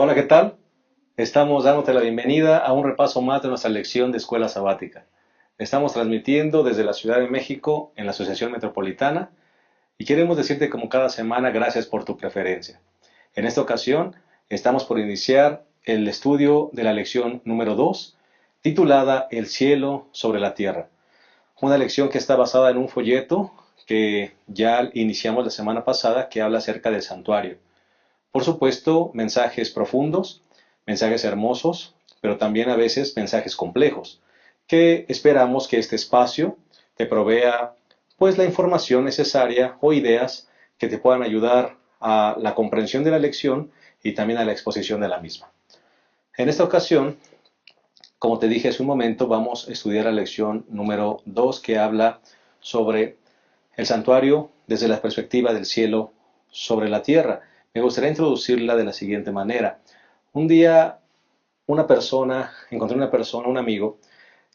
Hola, ¿qué tal? Estamos dándote la bienvenida a un repaso más de nuestra lección de escuela sabática. Estamos transmitiendo desde la Ciudad de México en la Asociación Metropolitana y queremos decirte como cada semana gracias por tu preferencia. En esta ocasión estamos por iniciar el estudio de la lección número 2, titulada El cielo sobre la tierra. Una lección que está basada en un folleto que ya iniciamos la semana pasada que habla acerca del santuario. Por supuesto, mensajes profundos, mensajes hermosos, pero también a veces mensajes complejos, que esperamos que este espacio te provea pues la información necesaria o ideas que te puedan ayudar a la comprensión de la lección y también a la exposición de la misma. En esta ocasión, como te dije hace un momento, vamos a estudiar la lección número 2 que habla sobre el santuario desde la perspectiva del cielo sobre la tierra. Me gustaría introducirla de la siguiente manera. Un día encontré una persona, un amigo,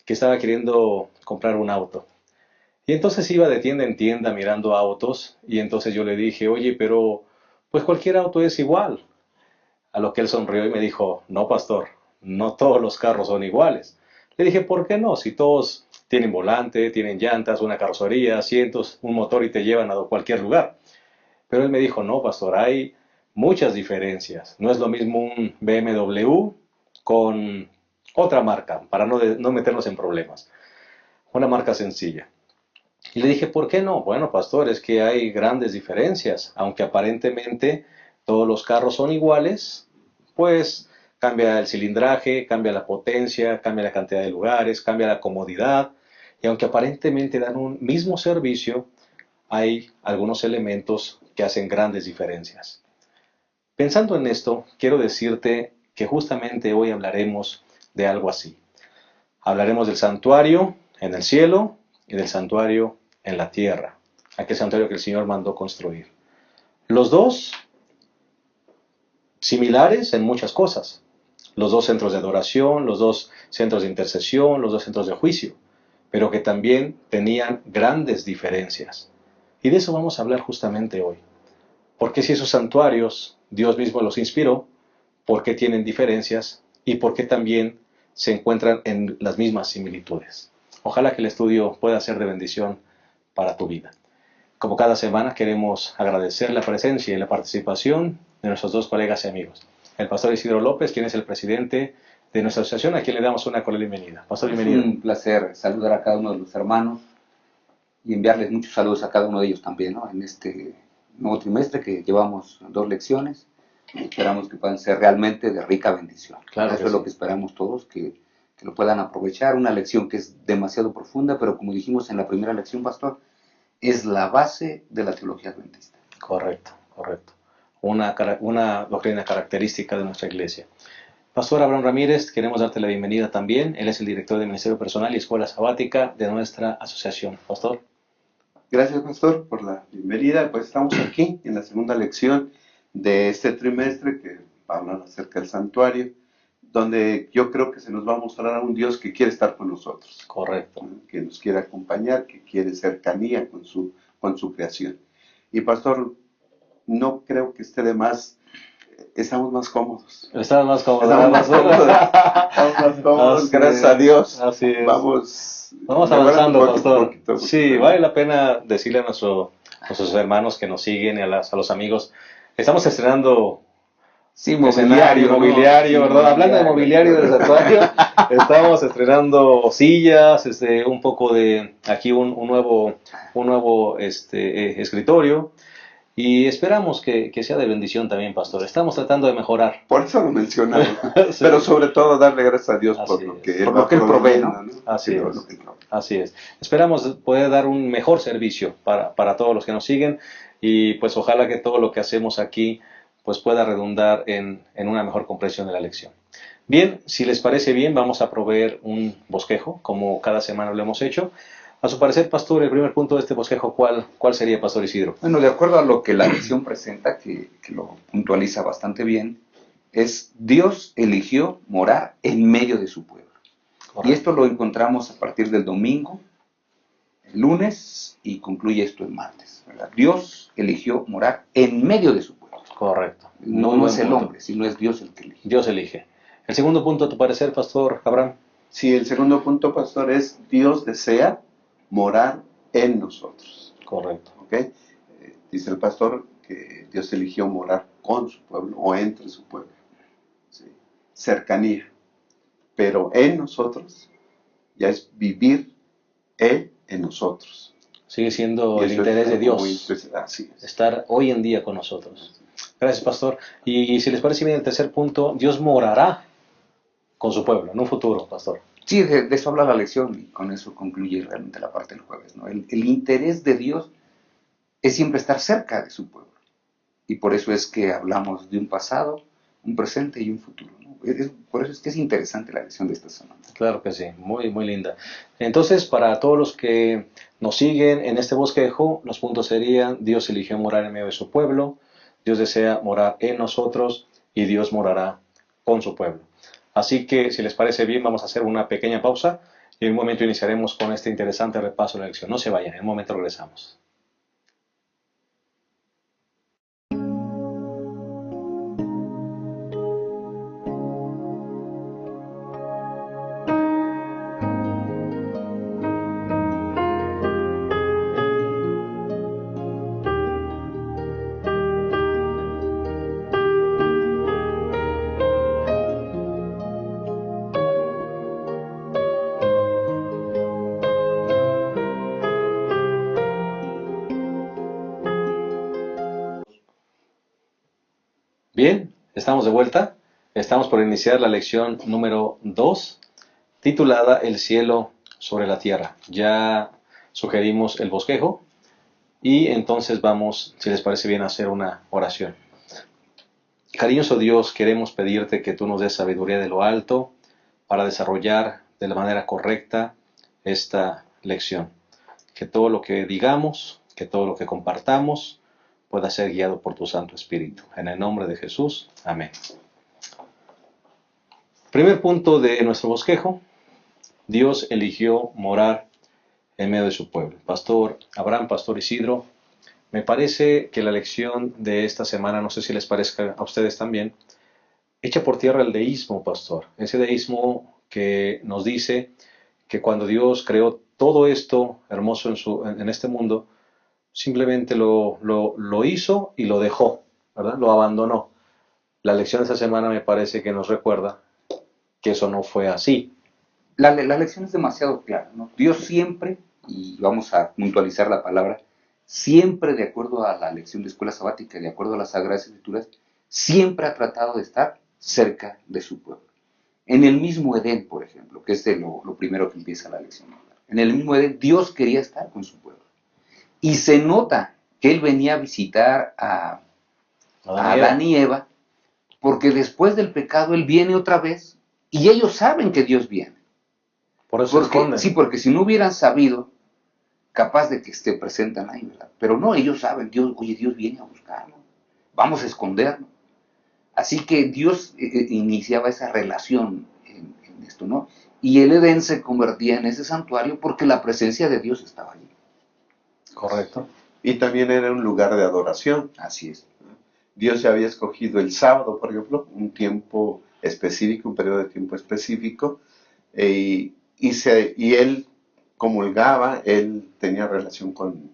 que estaba queriendo comprar un auto. Y entonces iba de tienda en tienda mirando autos y entonces yo le dije, oye, pero pues cualquier auto es igual. A lo que él sonrió y me dijo, no, pastor, no todos los carros son iguales. Le dije, ¿por qué no? Si todos tienen volante, tienen llantas, una carrocería, asientos, un motor y te llevan a cualquier lugar. Pero él me dijo, no, pastor, hay muchas diferencias. No es lo mismo un BMW con otra marca, para no meternos en problemas. Una marca sencilla. Y le dije, ¿por qué no? Bueno, pastor, es que hay grandes diferencias. Aunque aparentemente todos los carros son iguales, pues cambia el cilindraje, cambia la potencia, cambia la cantidad de lugares, cambia la comodidad. Y aunque aparentemente dan un mismo servicio, hay algunos elementos que hacen grandes diferencias. Pensando en esto, quiero decirte que justamente hoy hablaremos de algo así. Hablaremos del santuario en el cielo y del santuario en la tierra, aquel santuario que el Señor mandó construir. Los dos similares en muchas cosas. Los dos centros de adoración, los dos centros de intercesión, los dos centros de juicio, pero que también tenían grandes diferencias. Y de eso vamos a hablar justamente hoy. ¿Por qué si esos santuarios Dios mismo los inspiró? ¿Por qué tienen diferencias? ¿Y por qué también se encuentran en las mismas similitudes? Ojalá que el estudio pueda ser de bendición para tu vida. Como cada semana queremos agradecer la presencia y la participación de nuestros dos colegas y amigos. El pastor Isidro López, quien es el presidente de nuestra asociación, a quien le damos una cordial bienvenida. Pastor, bienvenido. Es un placer saludar a cada uno de los hermanos y enviarles muchos saludos a cada uno de ellos también, ¿no? En este nuevo trimestre que llevamos 2 lecciones, esperamos que puedan ser realmente de rica bendición. Claro Eso que es lo sí. que esperamos todos, que lo puedan aprovechar. Una lección que es demasiado profunda, pero como dijimos en la primera lección, pastor, es la base de la teología adventista. Correcto, correcto. Una doctrina característica de nuestra iglesia. Pastor Abraham Ramírez, queremos darte la bienvenida también. Él es el director de Ministerio Personal y Escuela Sabática de nuestra asociación. Pastor. Gracias, pastor, por la bienvenida. Pues estamos aquí en la segunda lección de este trimestre que habla acerca del santuario, donde yo creo que se nos va a mostrar a un Dios que quiere estar con nosotros, Correcto. ¿no? Que nos quiere acompañar, que quiere cercanía con su creación. Y pastor, no creo que esté de más, estamos más cómodos. Estás más cómodo, Estamos más pastor. cómodos, estamos más cómodos, Así gracias es, a Dios. así es. Vamos Avanzando, mejorando pastor. poquito. Sí, vale la pena decirle a nuestros hermanos que nos siguen y a los amigos. Estamos estrenando Sí, escenario, mobiliario, ¿no? ¿verdad? Hablando de mobiliario del santuario, estamos estrenando sillas, un poco de aquí un nuevo escritorio. Y esperamos que sea de bendición también, pastor. Estamos tratando de mejorar. Por eso lo mencionaba. Sí. Pero sobre todo darle gracias a Dios por Así lo es. que Él Por va lo que Él provee, proveyendo, ¿no? Así Sí, es. lo que Él provee. Así es. Esperamos poder dar un mejor servicio para todos los que nos siguen y pues ojalá que todo lo que hacemos aquí pues pueda redundar en una mejor comprensión de la lección. Bien, si les parece bien, vamos a proveer un bosquejo, como cada semana lo hemos hecho. A su parecer, pastor, el primer punto de este bosquejo, ¿cuál sería, pastor Isidro? Bueno, de acuerdo a lo que la lección presenta, que lo puntualiza bastante bien, es Dios eligió morar en medio de su pueblo. Correcto. Y esto lo encontramos a partir del domingo, el lunes y concluye esto el martes, ¿verdad? Dios eligió morar en medio de su pueblo. Correcto. No, Muy no buen es el punto. hombre, sino es Dios el que elige. Dios elige. El segundo punto, a tu parecer, Pastor Abraham. Sí, el segundo punto, pastor, es Dios desea morar en nosotros. Correcto. ¿Ok? Dice el pastor que Dios eligió morar con su pueblo o entre su pueblo. ¿Sí? Cercanía. Pero en nosotros ya es vivir Él en nosotros. Sigue siendo Y el eso interés es de algo muy Dios especial. Así es. estar hoy en día con nosotros. Gracias, Pastor. Y si les parece bien el tercer punto, Dios morará con su pueblo en un futuro, Pastor. Sí, de eso habla la lección y con eso concluye realmente la parte del jueves, ¿no? El interés de Dios es siempre estar cerca de su pueblo. Y por eso es que hablamos de un pasado, un presente y un futuro, ¿no? Por eso es que es interesante la lección de esta semana. Claro que sí, muy, muy linda. Entonces, para todos los que nos siguen en este bosquejo, los puntos serían: Dios eligió morar en medio de su pueblo, Dios desea morar en nosotros y Dios morará con su pueblo. Así que, si les parece bien, vamos a hacer una pequeña pausa y en un momento iniciaremos con este interesante repaso de la lección. No se vayan, en un momento regresamos. Bien, estamos de vuelta. Estamos por iniciar la lección número 2, titulada El cielo sobre la tierra. Ya sugerimos el bosquejo y entonces vamos, si les parece bien, a hacer una oración. Cariñoso Dios, queremos pedirte que tú nos des sabiduría de lo alto para desarrollar de la manera correcta esta lección. Que todo lo que digamos, que todo lo que compartamos pueda ser guiado por tu Santo Espíritu. En el nombre de Jesús. Amén. Primer punto de nuestro bosquejo: Dios eligió morar en medio de su pueblo. Pastor Abraham, Pastor Isidro, me parece que la lección de esta semana, no sé si les parezca a ustedes también, echa por tierra el deísmo, Pastor. Ese deísmo que nos dice que cuando Dios creó todo esto hermoso en este mundo, simplemente lo hizo y lo dejó, ¿verdad? Lo abandonó. La lección de esta semana me parece que nos recuerda que eso no fue así. La lección es demasiado clara, ¿no? Dios siempre, y vamos a puntualizar la palabra, siempre de acuerdo a la lección de escuela sabática, de acuerdo a las Sagradas Escrituras, siempre ha tratado de estar cerca de su pueblo. En el mismo Edén, por ejemplo, que es lo primero que empieza la lección. En el mismo Edén, Dios quería estar con su pueblo. Y se nota que Él venía a visitar a Adán y Eva, porque después del pecado Él viene otra vez y ellos saben que Dios viene. Por eso se esconden. Sí, porque si no hubieran sabido, capaz de que se presentan ahí, ¿verdad? Pero no, ellos saben, Dios viene a buscarlo, vamos a esconderlo. Así que Dios iniciaba esa relación en esto, ¿no? Y el Edén se convertía en ese santuario porque la presencia de Dios estaba allí. Correcto. Y también era un lugar de adoración. Así es. Dios ya había escogido el sábado, por ejemplo, un tiempo específico, un periodo de tiempo específico, y él comulgaba, él tenía relación con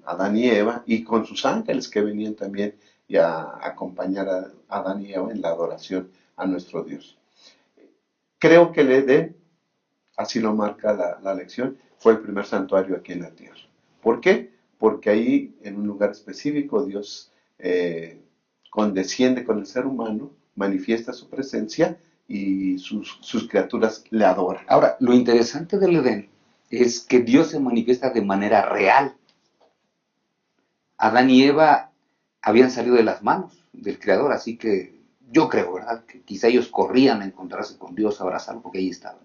Adán y Eva y con sus ángeles que venían también y a acompañar a Adán y Eva en la adoración a nuestro Dios. Creo que el Edén, así lo marca la lección, fue el primer santuario aquí en la tierra. ¿Por qué? Porque ahí, en un lugar específico, Dios condesciende con el ser humano, manifiesta su presencia y sus criaturas le adoran. Ahora, lo interesante del Edén es que Dios se manifiesta de manera real. Adán y Eva habían salido de las manos del Creador, así que yo creo, ¿verdad?, que quizá ellos corrían a encontrarse con Dios, a abrazarlo, porque ahí estaban.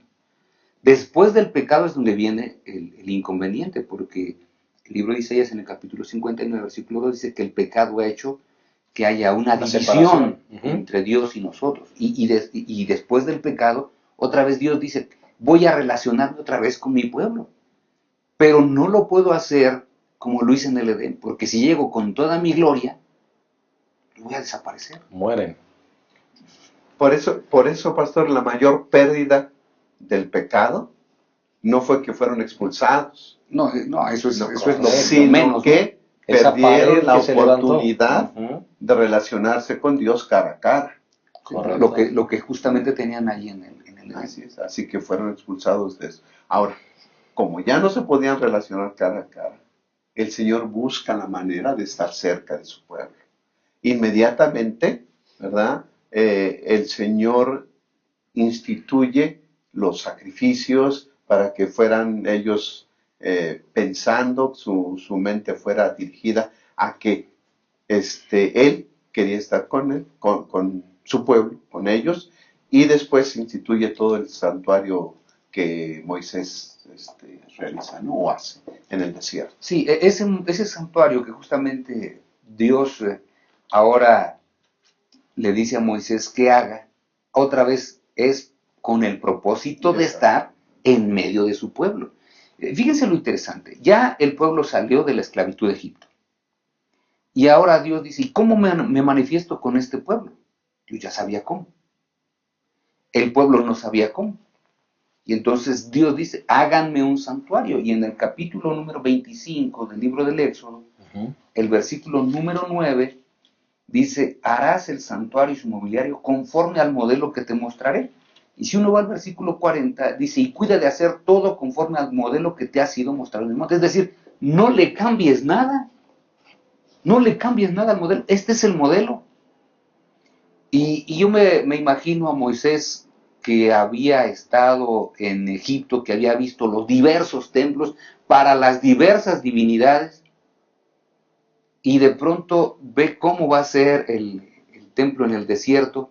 Después del pecado es donde viene el inconveniente, porque el libro de Isaías en el capítulo 59, versículo 2, dice que el pecado ha hecho que haya una división entre Dios y nosotros. Y después del pecado, otra vez Dios dice, voy a relacionarme otra vez con mi pueblo. Pero no lo puedo hacer como lo hice en el Edén, porque si llego con toda mi gloria, voy a desaparecer. Mueren. Por eso, pastor, la mayor pérdida del pecado no fue que fueron expulsados, No, eso es, no, eso es lo sino menos, que Esa perdieron pared la que se levantó. oportunidad Ujú. de relacionarse con Dios cara a cara. ¿no? Correcto. Lo que justamente tenían allí en el Edén. Así es, así que fueron expulsados de eso. Ahora, como ya no se podían relacionar cara a cara, el Señor busca la manera de estar cerca de su pueblo. Inmediatamente, ¿verdad? El Señor instituye los sacrificios para que fueran ellos pensando, su mente fuera dirigida a que Él quería estar con él, con su pueblo, con ellos, y después instituye todo el santuario que Moisés realiza, ¿no? O hace en el desierto. Sí, ese santuario que justamente Dios ahora le dice a Moisés que haga, otra vez es con el propósito de estar en medio de su pueblo. Fíjense lo interesante, ya el pueblo salió de la esclavitud de Egipto. Y ahora Dios dice, ¿y cómo me manifiesto con este pueblo? Yo ya sabía cómo. El pueblo no sabía cómo. Y entonces Dios dice, háganme un santuario. Y en el capítulo número 25 del libro del Éxodo, el versículo número 9, dice, harás el santuario y su mobiliario conforme al modelo que te mostraré. Y si uno va al versículo 40, dice, y cuida de hacer todo conforme al modelo que te ha sido mostrado en el monte. Es decir, no le cambies nada. No le cambies nada al modelo. Este es el modelo. Y yo me imagino a Moisés que había estado en Egipto, que había visto los diversos templos para las diversas divinidades, y de pronto ve cómo va a ser el templo en el desierto,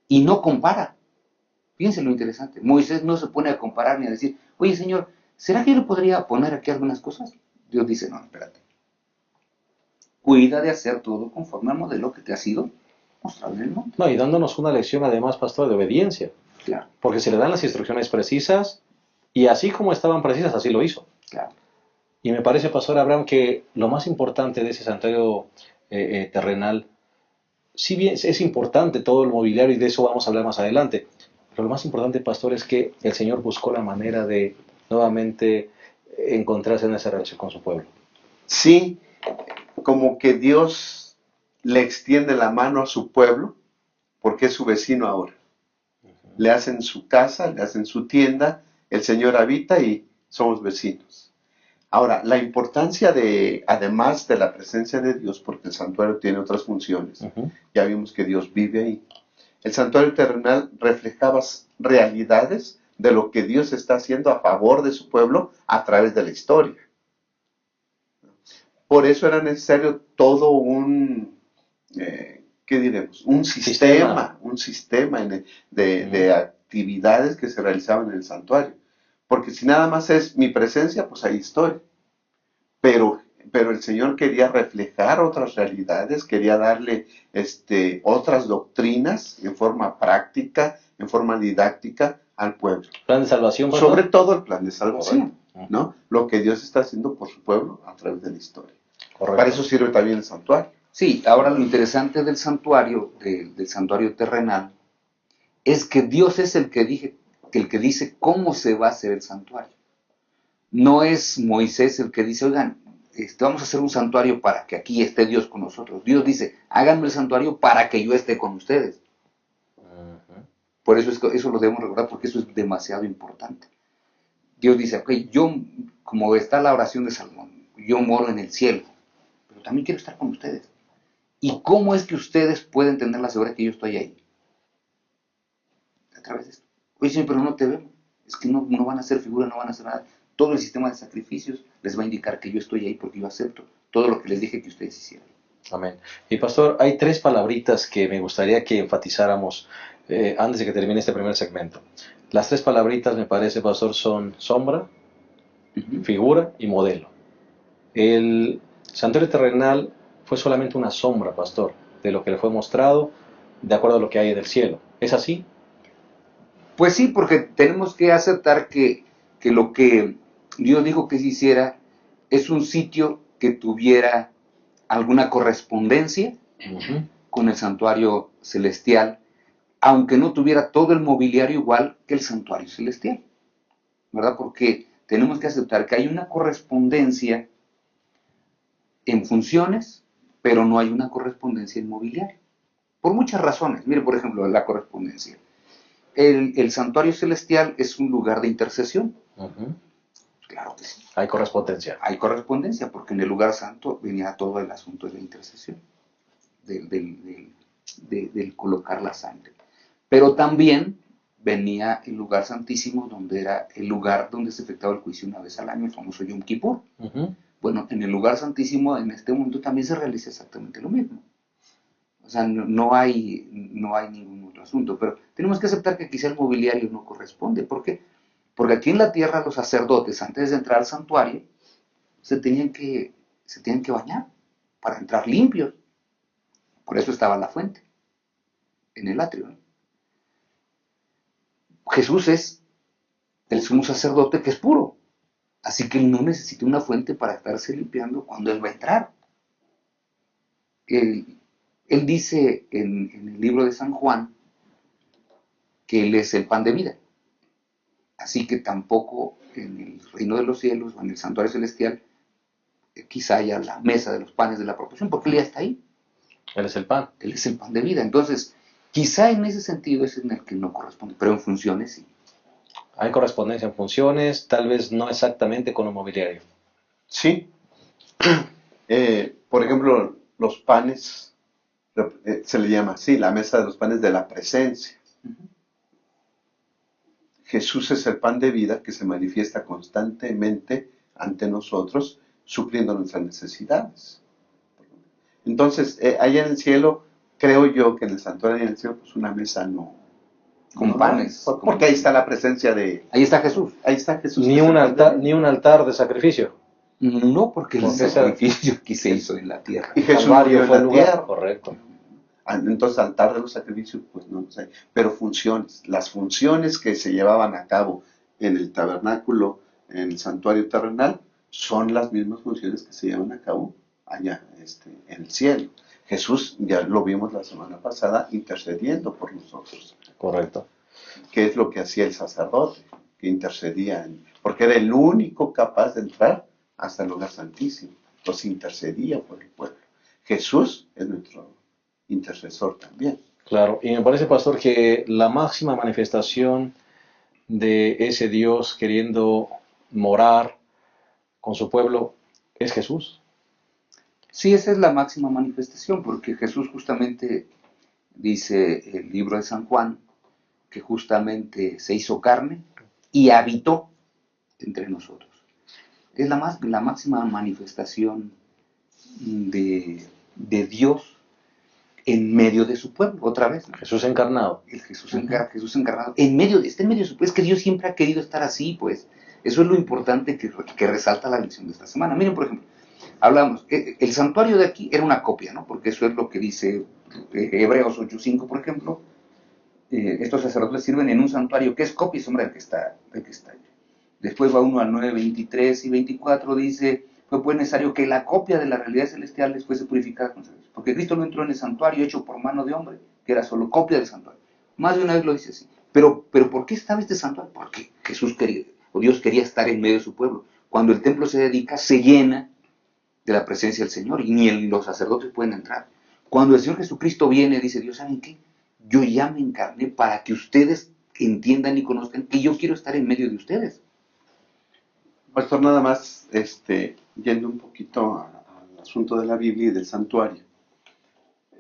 y no compara. Fíjense lo interesante. Moisés no se pone a comparar ni a decir, oye Señor, ¿será que yo le podría poner aquí algunas cosas? Dios dice, no, espérate. Cuida de hacer todo conforme al modelo que te ha sido mostrado en el monte. No, y dándonos una lección además, pastor, de obediencia. Claro, Porque se le dan las instrucciones precisas y así como estaban precisas, así lo hizo. claro. Y me parece, pastor Abraham, que lo más importante de ese santuario terrenal, si bien es importante todo el mobiliario y de eso vamos a hablar más adelante, pero lo más importante, pastor, es que el Señor buscó la manera de nuevamente encontrarse en esa relación con su pueblo. Sí, como que Dios le extiende la mano a su pueblo, porque es su vecino ahora. Le hacen su casa, le hacen su tienda, el Señor habita y somos vecinos. Ahora, la importancia además de la presencia de Dios, porque el santuario tiene otras funciones, ya vimos que Dios vive ahí. El santuario terrenal reflejaba realidades de lo que Dios está haciendo a favor de su pueblo a través de la historia. Por eso era necesario todo ¿qué diremos? Un sistema de actividades que se realizaban en el santuario. Porque si nada más es mi presencia, pues ahí estoy. Pero el Señor quería reflejar otras realidades, quería darle otras doctrinas en forma práctica, en forma didáctica al pueblo. ¿Plan de salvación, pastor? Sobre todo el plan de salvación, Correcto. ¿no? Lo que Dios está haciendo por su pueblo a través de la historia. Correcto. Para eso sirve también el santuario. Sí, ahora lo interesante del santuario terrenal, es que Dios es el que dice cómo se va a hacer el santuario. No es Moisés el que dice, oigan, vamos a hacer un santuario para que aquí esté Dios con nosotros. Dios dice, háganme el santuario para que yo esté con ustedes. Por eso eso lo debemos recordar, porque eso es demasiado importante. Dios dice, ok, yo, como está la oración de Salomón, yo moro en el cielo, pero también quiero estar con ustedes. ¿Y cómo es que ustedes pueden tener la seguridad que yo estoy ahí? A través de esto. Oye, Señor, pero no te vemos. Es que no van a hacer figura, no van a hacer nada. Todo el sistema de sacrificios les va a indicar que yo estoy ahí porque yo acepto todo lo que les dije que ustedes hicieran. Amén. Y pastor, hay tres palabritas que me gustaría que enfatizáramos antes de que termine este primer segmento. Las tres palabritas, me parece, pastor, son sombra, figura y modelo. El santuario terrenal fue solamente una sombra, pastor, de lo que le fue mostrado de acuerdo a lo que hay en el cielo. ¿Es así? Pues sí, porque tenemos que aceptar que lo que Dios dijo que se hiciera es un sitio que tuviera alguna correspondencia con el santuario celestial, aunque no tuviera todo el mobiliario igual que el santuario celestial, ¿verdad? Porque tenemos que aceptar que hay una correspondencia en funciones, pero no hay una correspondencia en mobiliario. Por muchas razones. Mire, por ejemplo, la correspondencia. El santuario celestial es un lugar de intercesión. Claro que sí. Hay correspondencia. Hay correspondencia, porque en el lugar santo venía todo el asunto de la intercesión, del colocar la sangre. Pero también venía el lugar santísimo, donde era el lugar donde se efectuaba el juicio una vez al año, el famoso Yom Kippur. Bueno, en el lugar santísimo, en este mundo, también se realiza exactamente lo mismo. O sea, no hay ningún otro asunto, pero tenemos que aceptar que quizá el mobiliario no corresponde. ¿Por qué? Porque aquí en la tierra los sacerdotes, antes de entrar al santuario, se tenían que bañar para entrar limpios. Por eso estaba la fuente en el atrio, ¿no? Jesús es el sumo sacerdote que es puro, así que él no necesita una fuente para estarse limpiando cuando él va a entrar. Él dice en el libro de San Juan que él es el pan de vida. Así que tampoco en el reino de los cielos o en el santuario celestial quizá haya la mesa de los panes de la proporción, porque él ya está ahí. Él es el pan. Él es el pan de vida. Entonces, quizá en ese sentido es en el que no corresponde, pero en funciones sí. Hay correspondencia en funciones, tal vez no exactamente con el mobiliario. Sí. Por ejemplo, los panes, se le llama así, la mesa de los panes de la presencia. Jesús es el pan de vida que se manifiesta constantemente ante nosotros, supliendo nuestras necesidades. Entonces, allá en el cielo, creo yo que en el santuario y en el cielo, pues una mesa no. Con panes. Porque ahí está la presencia de... Ahí está Jesús. Ahí está Jesús. Ni un altar de sacrificio. No, porque el Porque sacrificio aquí se hizo en la tierra. Y Jesús Calvario murió fue en el la lugar. tierra. Correcto. Entonces, altar de los sacrificios, pues no sé. Pero funciones, las funciones que se llevaban a cabo en el tabernáculo, en el santuario terrenal, son las mismas funciones que se llevan a cabo allá en el cielo. Jesús, ya lo vimos la semana pasada, intercediendo por nosotros. Correcto. ¿Qué es lo que hacía el sacerdote? Que intercedía, porque era el único capaz de entrar hasta el lugar santísimo. Entonces intercedía por el pueblo. Jesús es nuestro intercesor también. Claro, y me parece, pastor, que la máxima manifestación de ese Dios queriendo morar con su pueblo es Jesús. Sí, esa es la máxima manifestación, porque Jesús justamente dice el libro de San Juan, que justamente se hizo carne y habitó entre nosotros. Es la máxima manifestación de Dios en medio de su pueblo, otra vez, ¿no? Jesús encarnado. El Jesús encarnado, está en medio de su pueblo. Es que Dios siempre ha querido estar así, pues. Eso es lo importante que resalta la lección de esta semana. Miren, por ejemplo, hablamos, el santuario de aquí era una copia, ¿no? Porque eso es lo que dice Hebreos 8:5, por ejemplo. Estos sacerdotes sirven en un santuario que es copia y sombra del que está allí. Después va uno al 9:23 y 24, dice, fue pues necesario que la copia de la realidad celestial les fuese purificada con sacrificio. Porque Cristo no entró en el santuario hecho por mano de hombre, que era solo copia del santuario. Más de una vez lo dice así. Pero ¿por qué estaba este santuario? Porque Jesús quería, o Dios quería estar en medio de su pueblo. Cuando el templo se dedica, se llena de la presencia del Señor y ni los sacerdotes pueden entrar. Cuando el Señor Jesucristo viene, dice Dios, ¿saben qué? Yo ya me encarné para que ustedes entiendan y conozcan que yo quiero estar en medio de ustedes. Pastor, nada más, yendo un poquito al asunto de la Biblia y del santuario.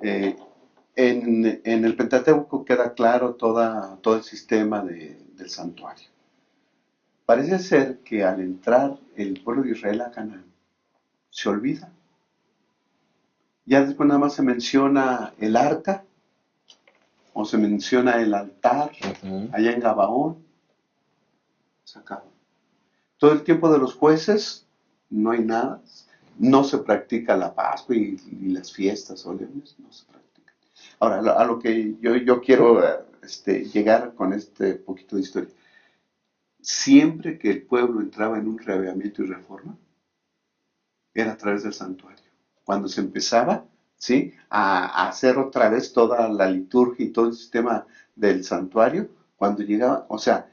En el Pentateuco queda claro todo el sistema del santuario. Parece ser que al entrar el pueblo de Israel a Canaán, se olvida. Ya después nada más se menciona el arca, o se menciona el altar, allá en Gabaón, se acaba. Todo el tiempo de los jueces no hay nada, no se practica la Pascua y las fiestas solemnes, no se practican. Ahora, a lo que yo quiero llegar con este poquito de historia. Siempre que el pueblo entraba en un reavivamiento y reforma, era a través del santuario. Cuando se empezaba ¿sí? A hacer otra vez toda la liturgia y todo el sistema del santuario cuando llegaba, o sea,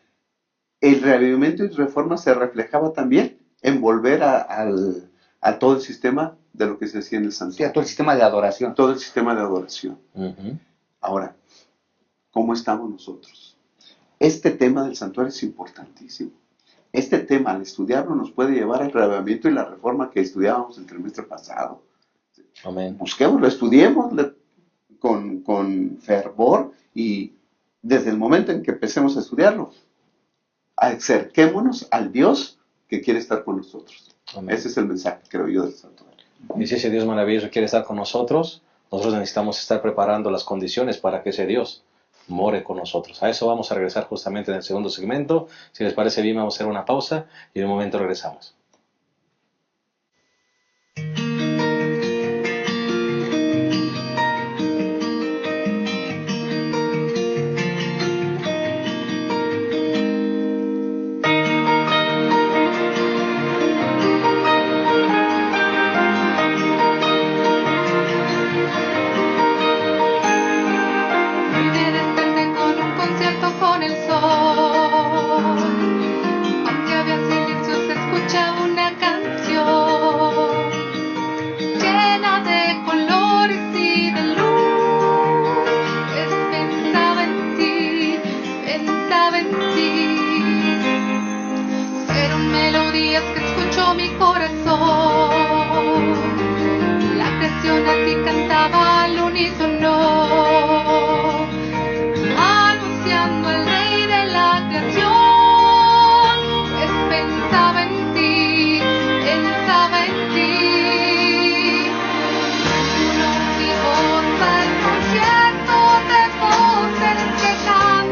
el reavivamiento y reforma se reflejaba también en volver a todo el sistema de lo que se hacía en el Sí, a santuario, todo el sistema de adoración. todo el sistema de adoración. Ujú. Ahora, ¿cómo estamos nosotros? Este tema del santuario es importantísimo. Este tema, al estudiarlo, nos puede llevar al reavivamiento y la reforma que estudiábamos el trimestre pasado. Amén. Busquémoslo, estudiémoslo con fervor y desde el momento en que empecemos a estudiarlo, acerquémonos al Dios que quiere estar con nosotros. Amén. Ese es el mensaje, creo yo, del santuario. Y si ese Dios maravilloso quiere estar con nosotros necesitamos estar preparando las condiciones para que ese Dios more con nosotros. A eso vamos a regresar justamente en el segundo segmento. Si les parece bien, vamos a hacer una pausa y en un momento regresamos. Me desperté con un concierto con el sol. Aunque había silencio, se escuchaba una canción llena de colores y de luz. Pensaba en ti, pensaba en ti. Fueron melodías que escuchó mi corazón. La creación a ti cantaba al unísono, anunciando al Rey de la creación. Pues pensaba en ti, pensaba en ti. Uno mi voz al concierto de voces que cantan,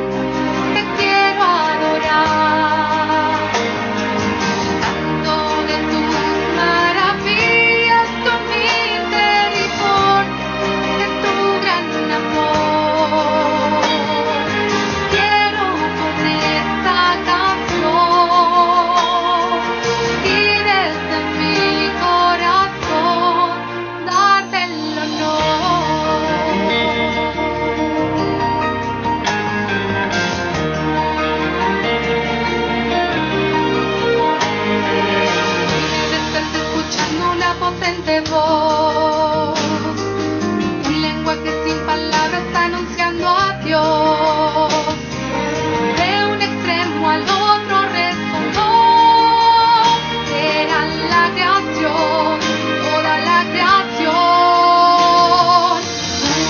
te quiero adorar. Canto de tus maravillas, tu misericordia, de tu gran amor. Quiero con esta canción y desde mi corazón darte el Desperté escuchando una potente voz, un lenguaje sin palabras anunciando a Dios. De un extremo al otro resonó, era la creación, toda la creación.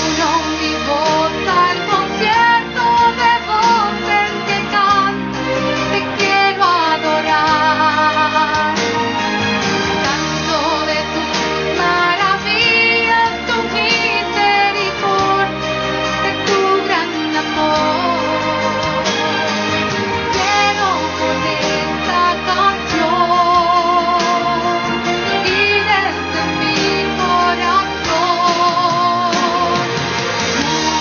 Uno mi voz al concierto de voces que cantan, te quiero adorar. Canto de tus maravillas, tu misericordia, de tu gran amor. Quiero con esta canción y desde mi corazón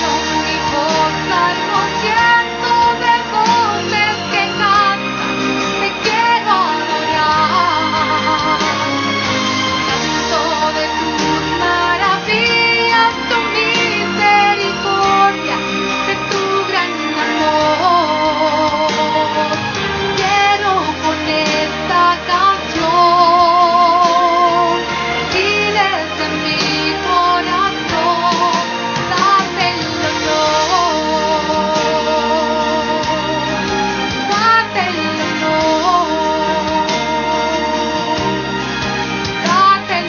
uno mi voz al concierto de voces que cantan, te quiero adorar. Canto de tus maravillas, tu misericordia, de tu gran amor. Quiero con esta canción y desde mi corazón darte el honor, darte el honor. Date el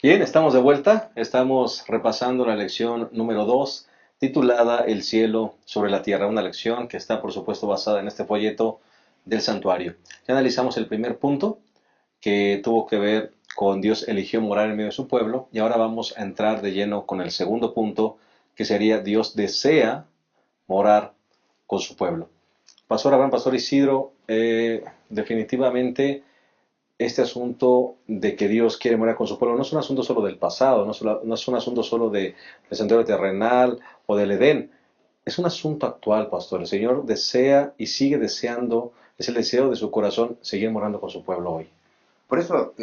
Bien, estamos de vuelta. Estamos repasando la lección número 2, titulada El cielo sobre la tierra. Una lección que está, por supuesto, basada en este folleto del santuario. Ya analizamos el primer punto, que tuvo que ver con Dios eligió morar en medio de su pueblo. Y ahora vamos a entrar de lleno con el segundo punto, que sería Dios desea morar con su pueblo. Pastor Abraham, Pastor Isidro, definitivamente este asunto de que Dios quiere morar con su pueblo no es un asunto solo del pasado, no es un asunto solo del santuario terrenal o del Edén. Es un asunto actual, pastor. El Señor desea y sigue deseando, es el deseo de su corazón seguir morando con su pueblo hoy. Por eso,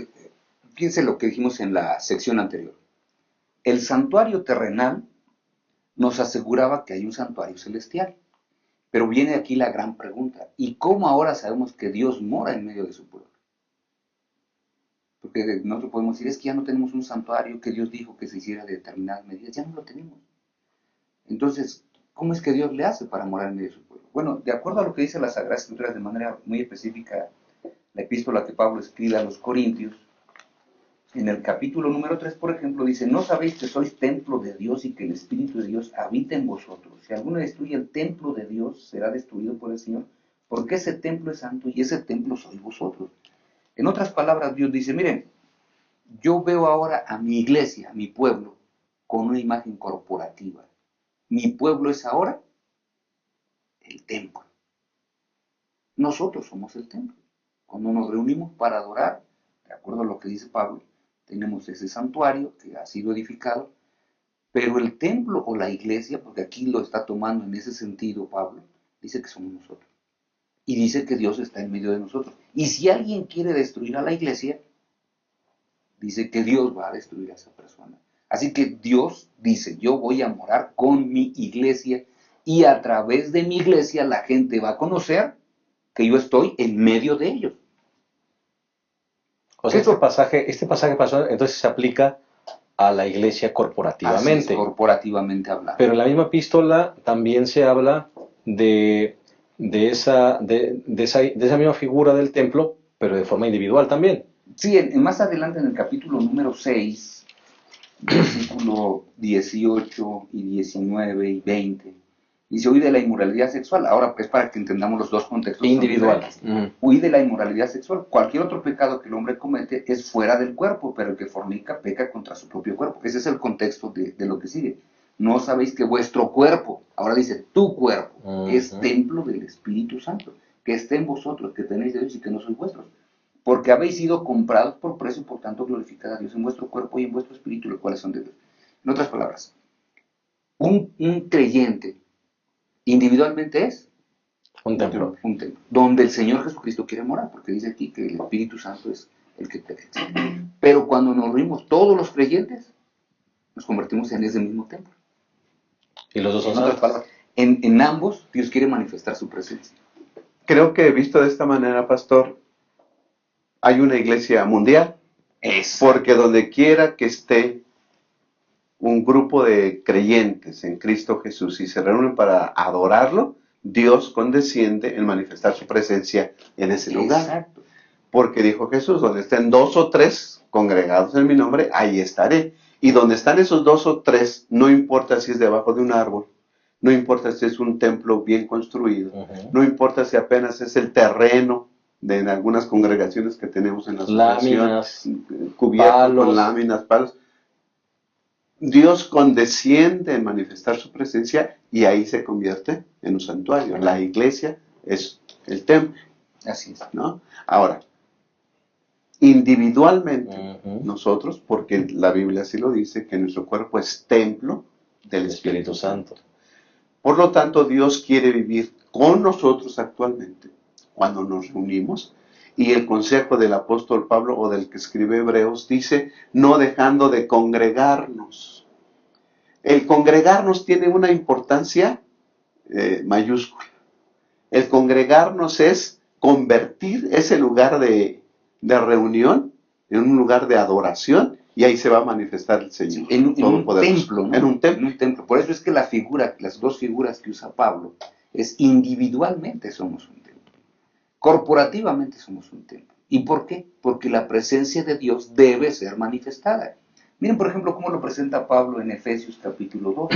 fíjense lo que dijimos en la sección anterior. El santuario terrenal nos aseguraba que hay un santuario celestial. Pero viene aquí la gran pregunta. ¿Y cómo ahora sabemos que Dios mora en medio de su pueblo? Porque nosotros podemos decir, es que ya no tenemos un santuario que Dios dijo que se hiciera de determinadas medidas. Ya no lo tenemos. Entonces, ¿cómo es que Dios le hace para morar en medio de su pueblo? Bueno, de acuerdo a lo que dice las Sagradas Escrituras de manera muy específica, la epístola que Pablo escribe a los Corintios, en el capítulo número 3, por ejemplo, dice, ¿no sabéis que sois templo de Dios y que el Espíritu de Dios habita en vosotros? Si alguno destruye el templo de Dios, será destruido por el Señor, porque ese templo es santo y ese templo sois vosotros. En otras palabras, Dios dice, miren, yo veo ahora a mi iglesia, a mi pueblo, con una imagen corporativa. Mi pueblo es ahora el templo. Nosotros somos el templo. Cuando nos reunimos para adorar, de acuerdo a lo que dice Pablo, tenemos ese santuario que ha sido edificado, pero el templo o la iglesia, porque aquí lo está tomando en ese sentido Pablo, dice que somos nosotros. Y dice que Dios está en medio de nosotros. Y si alguien quiere destruir a la iglesia, dice que Dios va a destruir a esa persona. Así que Dios dice, yo voy a morar con mi iglesia y a través de mi iglesia la gente va a conocer que yo estoy en medio de ellos. O sea, Eso- este pasaje pasó, entonces se aplica a la iglesia Así es, corporativamente. corporativamente hablando. Pero en la misma epístola también se habla de esa misma figura del templo, pero de forma individual también. Sí, más adelante en el capítulo número 6, versículo 18 y 19 y 20, dice, huid de la inmoralidad sexual. Ahora, pues, para que entendamos los dos contextos. son Individual. diferentes. Huid de la inmoralidad sexual. Cualquier otro pecado que el hombre comete es fuera del cuerpo, pero el que fornica peca contra su propio cuerpo. Ese es el contexto de lo que sigue. No sabéis que vuestro cuerpo, ahora dice, tu cuerpo, es templo del Espíritu Santo, que esté en vosotros, que tenéis de Dios y que no sois vuestros. Porque habéis sido comprados por precio, por tanto glorificad a Dios en vuestro cuerpo y en vuestro espíritu, los cuales son de Dios. En otras palabras, un creyente individualmente es Un templo. un templo, donde el Señor Jesucristo quiere morar, porque dice aquí que el Espíritu Santo es el que te echa. Pero cuando nos reunimos todos los creyentes, nos convertimos en ese mismo templo. Y los dos son En otras santos. palabras, en ambos Dios quiere manifestar su presencia. Creo que visto de esta manera, pastor, hay una iglesia mundial, porque donde quiera que esté un grupo de creyentes en Cristo Jesús y se reúnen para adorarlo, Dios condesciende en manifestar su presencia en ese lugar. Exacto. Porque dijo Jesús, donde estén 2 o 3 congregados en mi nombre, ahí estaré. Y donde están esos 2 o 3, no importa si es debajo de un árbol, no importa si es un templo bien construido, no importa si apenas es el terreno de en algunas congregaciones que tenemos en la asociación, Láminas, cubierto palos. con láminas, palos. Dios condesciende en manifestar su presencia y ahí se convierte en un santuario. La iglesia es el templo, Así es. ¿no? Ahora, individualmente, nosotros, porque la Biblia así lo dice, que nuestro cuerpo es templo del El Espíritu Santo. Por lo tanto, Dios quiere vivir con nosotros actualmente, cuando nos reunimos. Y el consejo del apóstol Pablo, o del que escribe Hebreos, dice, no dejando de congregarnos. El congregarnos tiene una importancia mayúscula. El congregarnos es convertir ese lugar de reunión en un lugar de adoración, y ahí se va a manifestar el Señor. En un Todopoderoso. templo, ¿no? En un templo. En un templo. Por eso es que la figura, las dos figuras que usa Pablo, es individualmente somos un templo. Corporativamente somos un templo. ¿Y por qué? Porque la presencia de Dios debe ser manifestada. Miren, por ejemplo, cómo lo presenta Pablo en Efesios capítulo 2.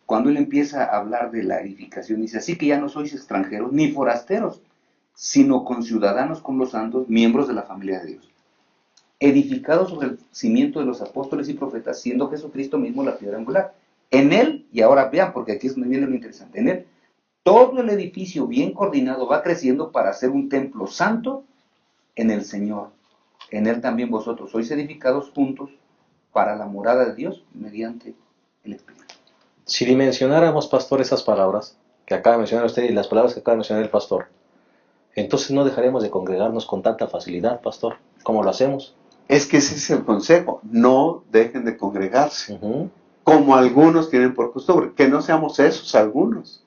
Cuando él empieza a hablar de la edificación, dice, así que ya no sois extranjeros ni forasteros, sino conciudadanos con los santos, miembros de la familia de Dios, edificados sobre el cimiento de los apóstoles y profetas, siendo Jesucristo mismo la piedra angular. En él, y ahora vean, porque aquí es donde viene lo interesante, en él todo el edificio bien coordinado va creciendo para ser un templo santo en el Señor. En Él también vosotros sois edificados juntos para la morada de Dios mediante el Espíritu. Si dimensionáramos, pastor, esas palabras que acaba de mencionar usted y las palabras que acaba de mencionar el pastor, entonces no dejaremos de congregarnos con tanta facilidad, pastor, como lo hacemos. Es que ese es el consejo, no dejen de congregarse, Ujú. como algunos tienen por costumbre, que no seamos esos algunos,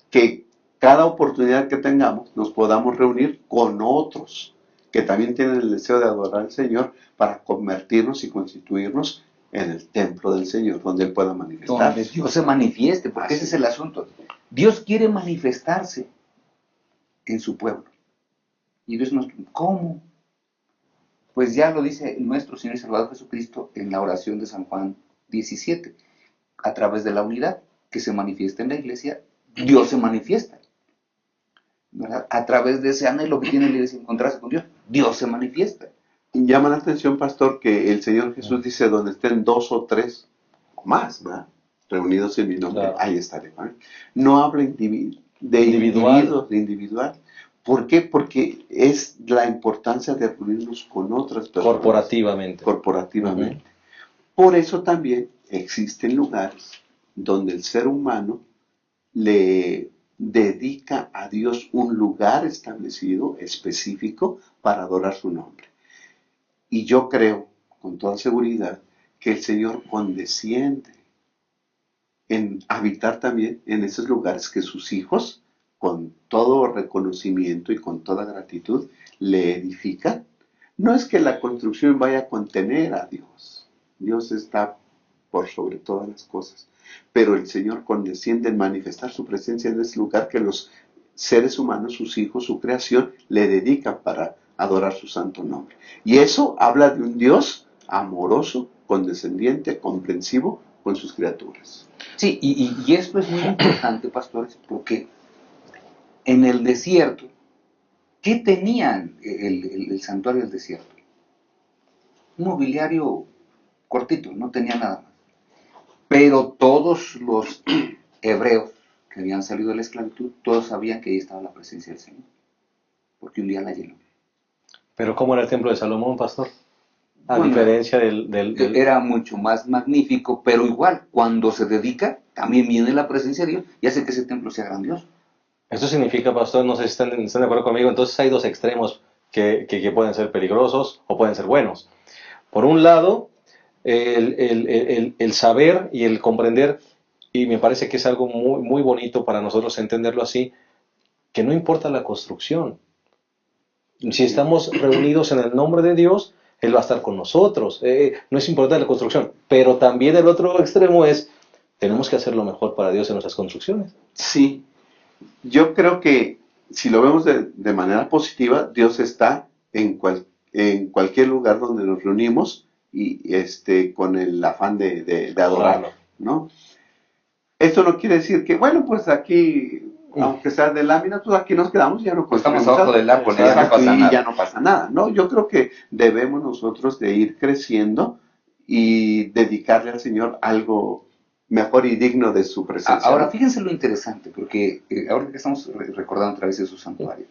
que cada oportunidad que tengamos nos podamos reunir con otros que también tienen el deseo de adorar al Señor para convertirnos y constituirnos en el templo del Señor, donde Él pueda Donde manifestarse. Dios se manifieste, porque ese es el asunto. Dios quiere manifestarse en su pueblo. Y Dios nos... ¿Cómo? Pues ya lo dice nuestro Señor y Salvador Jesucristo en la oración de San Juan 17. A través de la unidad que se manifiesta en la iglesia, Dios se manifiesta. ¿Verdad? A través de ese anhelo que tiene la iglesia de encontrarse con Dios, Dios se manifiesta. Y llama la atención, pastor, que el Señor Jesús dice, donde estén 2 o 3 o más, ¿verdad? Reunidos en mi nombre, Claro. ahí estaré. ¿verdad? No habla de Individual. individuos, de individual. ¿Por qué? Porque es la importancia de reunirnos con otras personas. Corporativamente. Corporativamente. Por eso también existen lugares donde el ser humano le dedica a Dios un lugar establecido, específico, para adorar su nombre. Y yo creo, con toda seguridad, que el Señor condesciende en habitar también en esos lugares que sus hijos, con todo reconocimiento y con toda gratitud, le edifican. No es que la construcción vaya a contener a Dios. Dios está por sobre todas las cosas. Pero el Señor condesciende en manifestar su presencia en ese lugar que los seres humanos, sus hijos, su creación, le dedican para adorar su santo nombre. Y eso habla de un Dios amoroso, condescendiente, comprensivo con sus criaturas. Sí, y esto es muy importante, pastores, porque en el desierto, ¿qué tenían el santuario del desierto? Un mobiliario cortito, no tenía nada más. Pero todos los hebreos que habían salido de la esclavitud, todos sabían que ahí estaba la presencia del Señor, porque un día la llenó. Pero ¿cómo era el templo de Salomón, pastor? A Bueno, diferencia del... Era mucho más magnífico, pero igual, cuando se dedica, también viene la presencia de Dios y hace que ese templo sea grandioso. Esto significa, pastor, no sé si están de acuerdo conmigo, entonces hay dos extremos que pueden ser peligrosos o pueden ser buenos. Por un lado, el saber y el comprender, y me parece que es algo muy, muy bonito para nosotros entenderlo así, que no importa la construcción. Si estamos reunidos en el nombre de Dios, Él va a estar con nosotros. No es importante la construcción, pero también el otro extremo es, tenemos que hacer lo mejor para Dios en nuestras construcciones. Sí, yo creo que si lo vemos de manera positiva, Dios está en cualquier lugar donde nos reunimos y con el afán de adorarlo, ¿no? Esto no quiere decir que, bueno, pues aquí, aunque sea de lámina, pues aquí nos quedamos y ya no Estamos construimos abajo algo. del árbol y ya no Exacto, pasa y nada. ya no pasa nada, ¿no? Yo creo que debemos nosotros de ir creciendo y dedicarle al Señor algo mejor y digno de su presencia. Ahora, ¿no? fíjense lo interesante, porque ahora que estamos recordando otra vez de su santuario.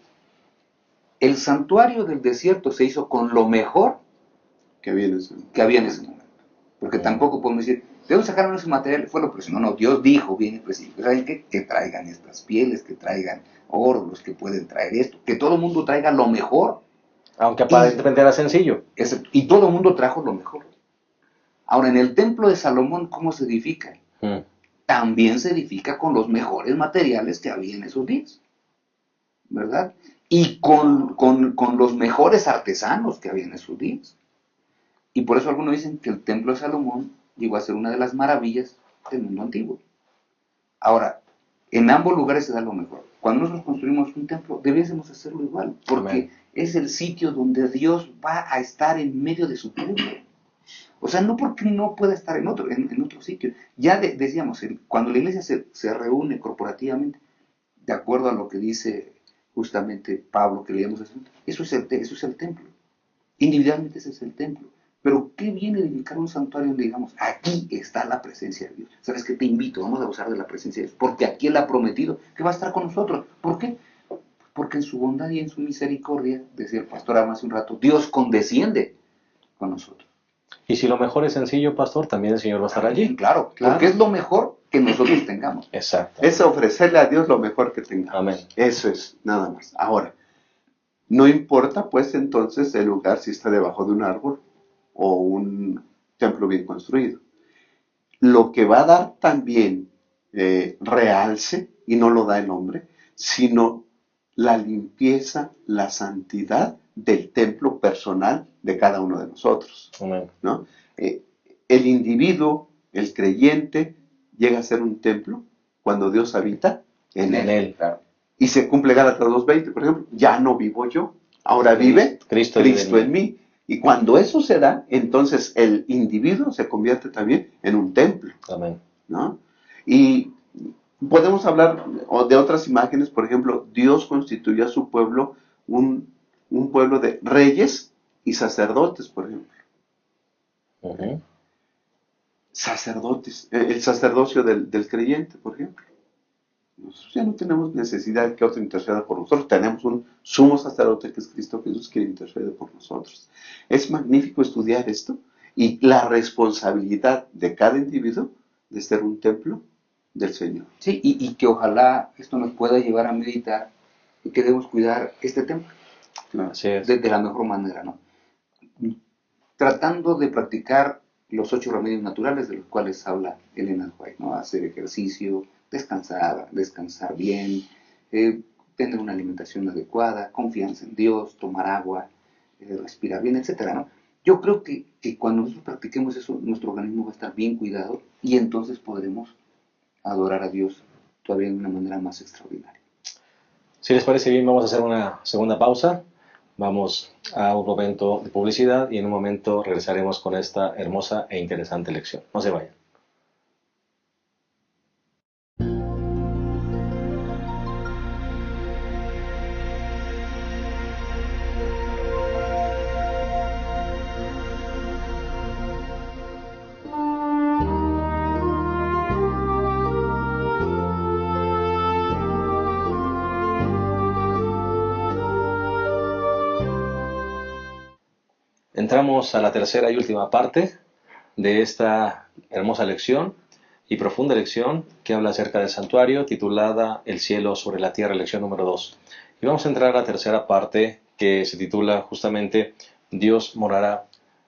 El santuario del desierto se hizo con lo mejor Que viene eso. que había en ese momento. Porque tampoco podemos decir, ¿de dónde sacaron ese material? Fue lo preciso. No, Dios dijo bien específico. ¿Saben qué? Que traigan estas pieles, que traigan oro, los que pueden traer esto. Que todo el mundo traiga lo mejor. Aunque aparentemente era sencillo. Y todo el mundo trajo lo mejor. Ahora, en el templo de Salomón, ¿cómo se edifica? También se edifica con los mejores materiales que había en esos días. ¿Verdad? Y con los mejores artesanos que había en esos días. Y por eso algunos dicen que el templo de Salomón llegó a ser una de las maravillas del mundo antiguo. Ahora, en ambos lugares se da lo mejor. Cuando nosotros construimos un templo, debiésemos hacerlo igual, porque Amén. es el sitio donde Dios va a estar en medio de su pueblo. O sea, no porque no pueda estar en otro sitio. Ya decíamos, cuando la iglesia se reúne corporativamente, de acuerdo a lo que dice justamente Pablo, que leíamos, eso es el templo. Individualmente ese es el templo. Pero ¿qué viene edificar un santuario donde digamos, aquí está la presencia de Dios? ¿Sabes qué? Te invito, vamos a gozar de la presencia de Dios, porque aquí Él ha prometido que va a estar con nosotros. ¿Por qué? Porque en su bondad y en su misericordia, decía el pastor Abraham hace un rato, Dios condesciende con nosotros. Y si lo mejor es sencillo, pastor, también el Señor va a estar allí. Claro, Claro. porque es lo mejor que nosotros tengamos. Exacto. Es ofrecerle a Dios lo mejor que tengamos. Amén. Eso es, nada más. Ahora, no importa pues entonces el lugar si está debajo de un árbol o un templo bien construido. Lo que va a dar también realce, y no lo da el hombre, sino la limpieza, la santidad del templo personal de cada uno de nosotros, Amén. ¿no? El individuo, el creyente, llega a ser un templo cuando Dios habita en él. Claro. Y se cumple Gálatas 2:20, por ejemplo, ya no vivo yo, ahora vive Cristo en mí. Y cuando eso se da, entonces el individuo se convierte también en un templo, Amén. ¿no? Y podemos hablar de otras imágenes, por ejemplo, Dios constituyó a su pueblo un pueblo de reyes y sacerdotes, por ejemplo. Ujú. Sacerdotes, el sacerdocio del creyente, por ejemplo. Nosotros ya no tenemos necesidad de que otro interceda por nosotros. Tenemos un sumo sacerdote que es Cristo Jesús, que intercede por nosotros. Es magnífico estudiar esto y la responsabilidad de cada individuo de ser un templo del Señor. Sí, y que ojalá esto nos pueda llevar a meditar y que debemos cuidar este templo Así es. de la mejor manera, ¿no? Tratando de practicar los 8 remedios naturales de los cuales habla Elena White, ¿no? Hacer ejercicio, descansar bien, tener una alimentación adecuada, confianza en Dios, tomar agua, respirar bien, etcétera, ¿no? Yo creo que cuando nosotros practiquemos eso, nuestro organismo va a estar bien cuidado y entonces podremos adorar a Dios todavía de una manera más extraordinaria. Si les parece bien, vamos a hacer una segunda pausa. Vamos a un momento de publicidad y en un momento regresaremos con esta hermosa e interesante lección. No se vayan. Entramos a la tercera y última parte de esta hermosa lección y profunda lección que habla acerca del santuario, titulada El cielo sobre la tierra, lección número 2. Y vamos a entrar a la tercera parte que se titula justamente Dios morará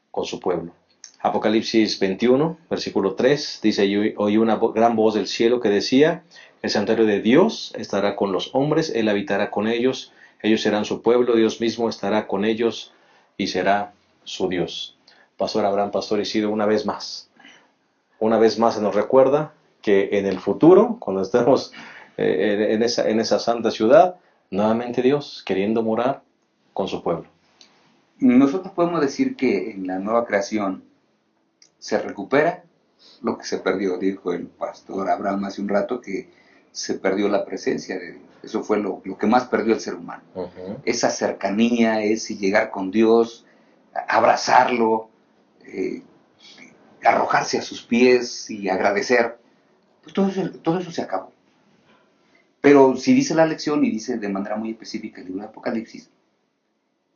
con su pueblo. Apocalipsis 21, versículo 3, dice: "Y oí una gran voz del cielo que decía: el santuario de Dios estará con los hombres, Él habitará con ellos serán su pueblo, Dios mismo estará con ellos y será su Dios". Pastor Abraham, Pastor Isidro, una vez más se nos recuerda que en el futuro, cuando estemos en esa santa ciudad, nuevamente Dios queriendo morar con su pueblo. Nosotros podemos decir que en la nueva creación se recupera lo que se perdió. Dijo el pastor Abraham hace un rato que se perdió la presencia de Dios. Eso fue lo que más perdió el ser humano. Esa cercanía, ese llegar con Dios, abrazarlo, arrojarse a sus pies y agradecer, pues todo eso se acabó. Pero si dice la lección, y dice de manera muy específica el libro de Apocalipsis,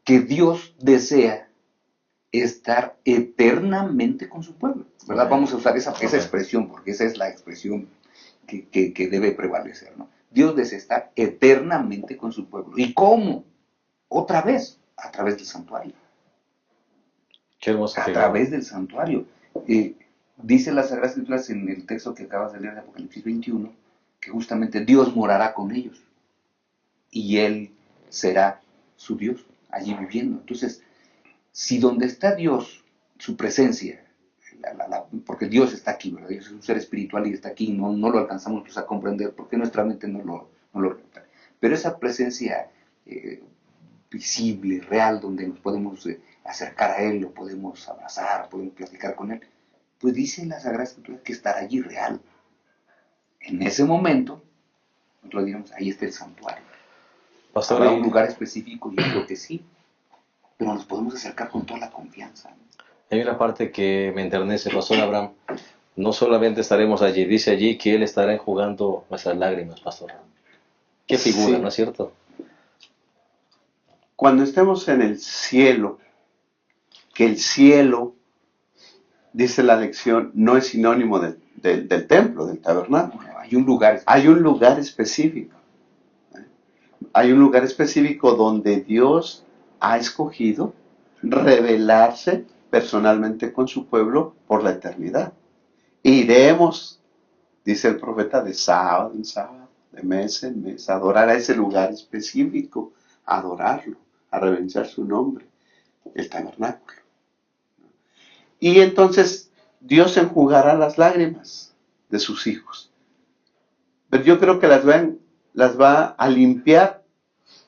que Dios desea estar eternamente con su pueblo, ¿verdad? Vamos a usar esa expresión, porque esa es la expresión que debe prevalecer, ¿no? Dios desea estar eternamente con su pueblo. ¿Y cómo? Otra vez, a través del santuario. Qué hermosa A figura. través del santuario. Dice las Sagradas Escrituras en el texto que acabas de leer de Apocalipsis 21, que justamente Dios morará con ellos y Él será su Dios allí viviendo. Entonces, si donde está Dios, su presencia, porque Dios está aquí, ¿verdad? Dios es un ser espiritual y está aquí, no lo alcanzamos pues, a comprender porque nuestra mente no lo repara. Pero esa presencia visible, real, donde nos podemos acercar a Él, lo podemos abrazar, podemos platicar con Él, pues dice la Sagrada Escritura que estará allí real. En ese momento, nosotros diremos, ahí está el santuario. Pastor, ¿Habrá un lugar específico? Yo creo que sí, pero nos podemos acercar con toda la confianza, ¿no? Hay una parte que me enternece, Pastor Abraham. No solamente estaremos allí, dice allí que Él estará enjugando nuestras lágrimas, Pastor. Qué figura, ¿no Sí, es cierto? cuando estemos en el cielo, que el cielo, dice la lección, no es sinónimo del templo, del tabernáculo. Hay un lugar. Hay un lugar específico. Hay un lugar específico donde Dios ha escogido revelarse personalmente con su pueblo por la eternidad. Iremos, dice el profeta, de sábado en sábado, de mes en mes, a adorar a ese lugar específico, a adorarlo, a reverenciar su nombre, el tabernáculo. Y entonces Dios enjugará las lágrimas de sus hijos. Pero yo creo que las va a limpiar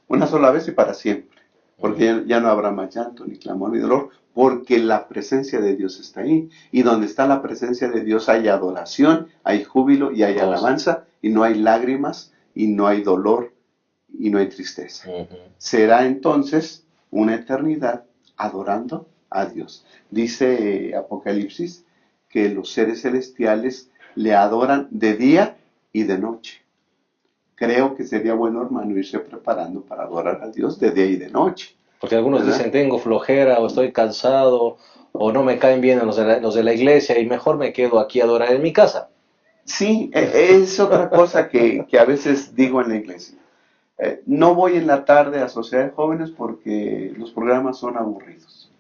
una sola vez y para siempre. Porque ya no habrá más llanto, ni clamor, ni dolor, porque la presencia de Dios está ahí. Y donde está la presencia de Dios hay adoración, hay júbilo y hay alabanza, y no hay lágrimas, y no hay dolor, y no hay tristeza. Será entonces una eternidad adorando a Dios. Dice Apocalipsis que los seres celestiales le adoran de día y de noche. Creo que sería bueno, hermano, irse preparando para adorar a Dios de día y de noche. Porque algunos ¿Verdad? dicen, tengo flojera, o estoy cansado, o no me caen bien los de la iglesia, y mejor me quedo aquí a adorar en mi casa. Sí, es otra cosa que a veces digo en la iglesia. No voy en la tarde a Sociedad de Jóvenes porque los programas son aburridos.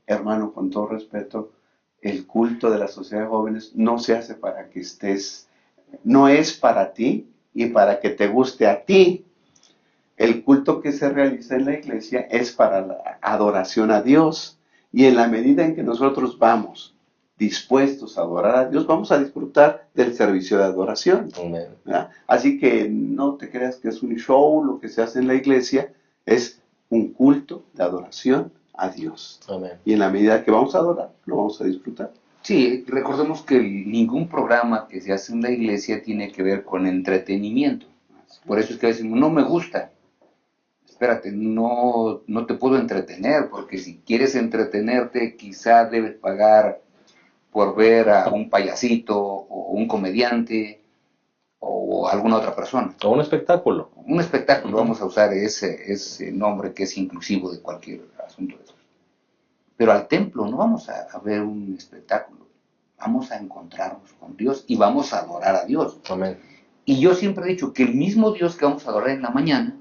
Hermano, con todo respeto, el culto de la Sociedad de Jóvenes no se hace para que estés, no es para ti y para que te guste a ti. El culto que se realiza en la iglesia es para la adoración a Dios. Y en la medida en que nosotros vamos dispuestos a adorar a Dios, vamos a disfrutar del servicio de adoración. Amén. ¿Verdad? Así que no te creas que es un show lo que se hace en la iglesia, es un culto de adoración a Dios. Amén. Y en la medida que vamos a adorar, lo vamos a disfrutar. Sí, recordemos que ningún programa que se hace en la iglesia tiene que ver con entretenimiento. Por eso es que decimos, no me gusta. Espérate, no te puedo entretener, porque si quieres entretenerte, quizá debes pagar por ver a un payasito, o un comediante, o alguna otra persona. O un espectáculo. Un espectáculo, vamos a usar ese nombre que es inclusivo de cualquier asunto de eso. Pero al templo no vamos a ver un espectáculo, vamos a encontrarnos con Dios y vamos a adorar a Dios. Amén. Y yo siempre he dicho que el mismo Dios que vamos a adorar en la mañana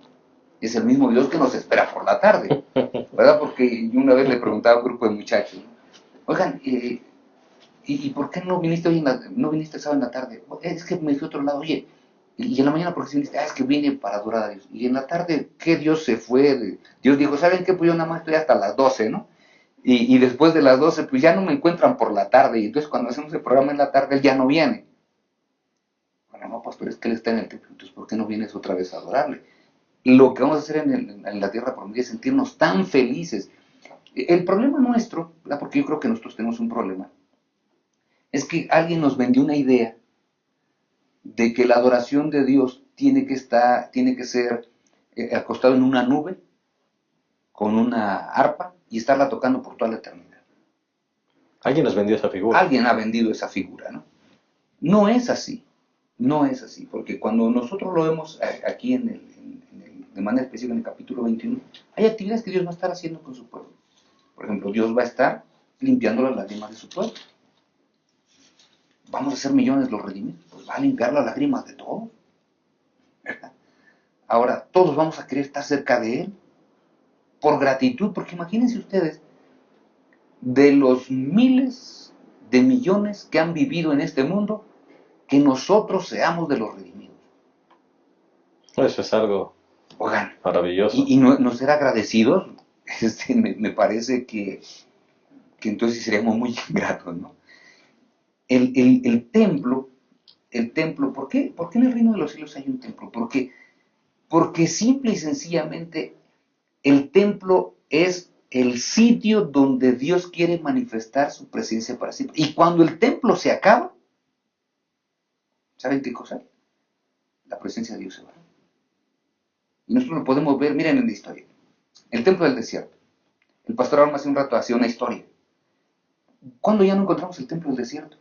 es el mismo Dios que nos espera por la tarde, ¿verdad? Porque yo una vez le preguntaba a un grupo de muchachos, oigan, ¿y por qué no viniste hoy no viniste el sábado en la tarde? Es que me fui a otro lado. Oye, y en la mañana por qué viniste, es que vine para adorar a Dios. Y en la tarde, ¿qué Dios se fue? Dios dijo, ¿saben qué? Pues yo nada más estoy hasta las 12, ¿no? Y después de las 12, pues ya no me encuentran por la tarde. Y entonces cuando hacemos el programa en la tarde, él ya no viene. Bueno, no, pastor, es que él está en el templo. Entonces, ¿por qué no vienes otra vez a adorarle? Lo que vamos a hacer en la tierra prometida es sentirnos tan felices. El problema nuestro, ¿verdad? Porque yo creo que nosotros tenemos un problema, es que alguien nos vendió una idea de que la adoración de Dios tiene que ser acostado en una nube, con una arpa, y estarla tocando por toda la eternidad. Alguien nos vendió esa figura. Alguien ha vendido esa figura, ¿no? No es así, no es así, porque cuando nosotros lo vemos aquí de manera específica en el capítulo 21, hay actividades que Dios va a estar haciendo con su pueblo. Por ejemplo, Dios va a estar limpiando las lágrimas de su pueblo. Vamos a ser millones los redimidos, pues va a limpiar las lágrimas de todos, ¿verdad? Ahora, todos vamos a querer estar cerca de Él, por gratitud, porque imagínense ustedes, de los miles de millones que han vivido en este mundo, que nosotros seamos de los redimidos. Eso es algo Oigan, maravilloso. y no ser agradecidos, me parece que entonces seríamos muy ingratos, ¿no? El templo, ¿por qué en el reino de los cielos hay un templo? Porque simple y sencillamente el templo es el sitio donde Dios quiere manifestar su presencia para siempre. Y cuando el templo se acaba, ¿saben qué cosa? La presencia de Dios se va. Y nosotros lo podemos ver, miren en la historia. El templo del desierto. El pastor Alma hace un rato hacía una historia. ¿Cuándo ya no encontramos el templo del desierto?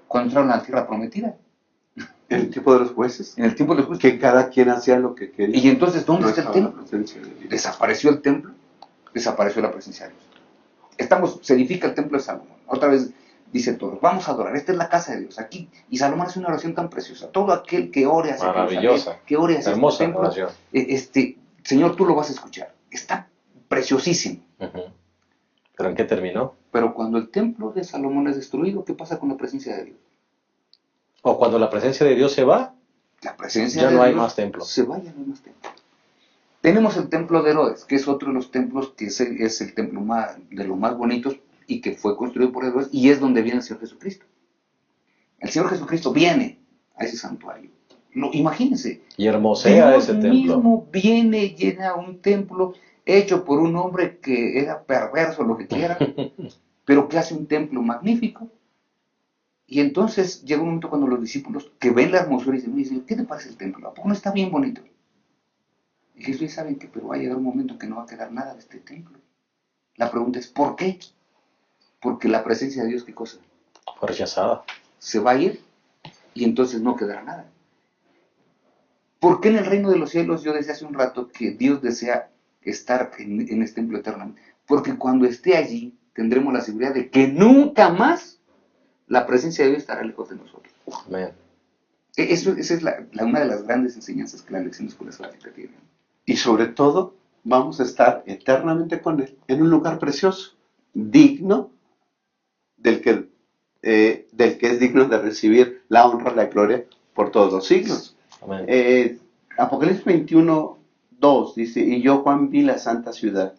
Cuando entraron a la tierra prometida, En el tiempo de los jueces, en el tiempo de los jueces. que cada quien hacía lo que quería. Y entonces, ¿dónde No está el estaba la templo? presencia de Dios. Desapareció el templo, desapareció la presencia de Dios. Se edifica el templo de Salomón. Otra vez dice todos, vamos a adorar, esta es la casa de Dios, aquí. Y Salomón hace una oración tan preciosa. Todo aquel que ore hacia Maravillosa. Jerusalén, que ore hacia Hermosa este templo, oración. Señor, tú lo vas a escuchar. Está preciosísimo. Ujú. ¿Pero en qué terminó? Pero cuando el templo de Salomón es destruido, ¿qué pasa con la presencia de Dios? O cuando la presencia de Dios se va, La presencia ya de no hay Dios más templo. se va, ya no hay más templo. Tenemos el templo de Herodes, que es otro de los templos que es el templo de los más bonitos y que fue construido por Herodes, y es donde viene el Señor Jesucristo. El Señor Jesucristo viene a ese santuario. Imagínense, Y hermosea Dios ese templo. mismo viene, llena un templo hecho por un hombre que era perverso, lo que quiera, pero que hace un templo magnífico. Y entonces llega un momento cuando los discípulos que ven la hermosura y dicen, Señor, ¿qué te parece el templo? ¿A poco no está bien bonito? Y Jesús sabe que pero va a llegar un momento que no va a quedar nada de este templo. La pregunta es, ¿por qué? Porque la presencia de Dios, ¿qué cosa? Fue rechazada. Se va a ir y entonces no quedará nada. ¿Por qué en el reino de los cielos yo decía hace un rato que Dios desea estar en este templo eternamente? Porque cuando esté allí tendremos la seguridad de que nunca más la presencia de Dios estará lejos de nosotros. Amén. Esa es una de las grandes enseñanzas que la lección de escuela sabática tiene. Y sobre todo, vamos a estar eternamente con Él en un lugar precioso, digno del que es digno de recibir la honra y la gloria por todos los siglos. Amén. Apocalipsis 21:2 dice, y yo, Juan, vi la santa ciudad,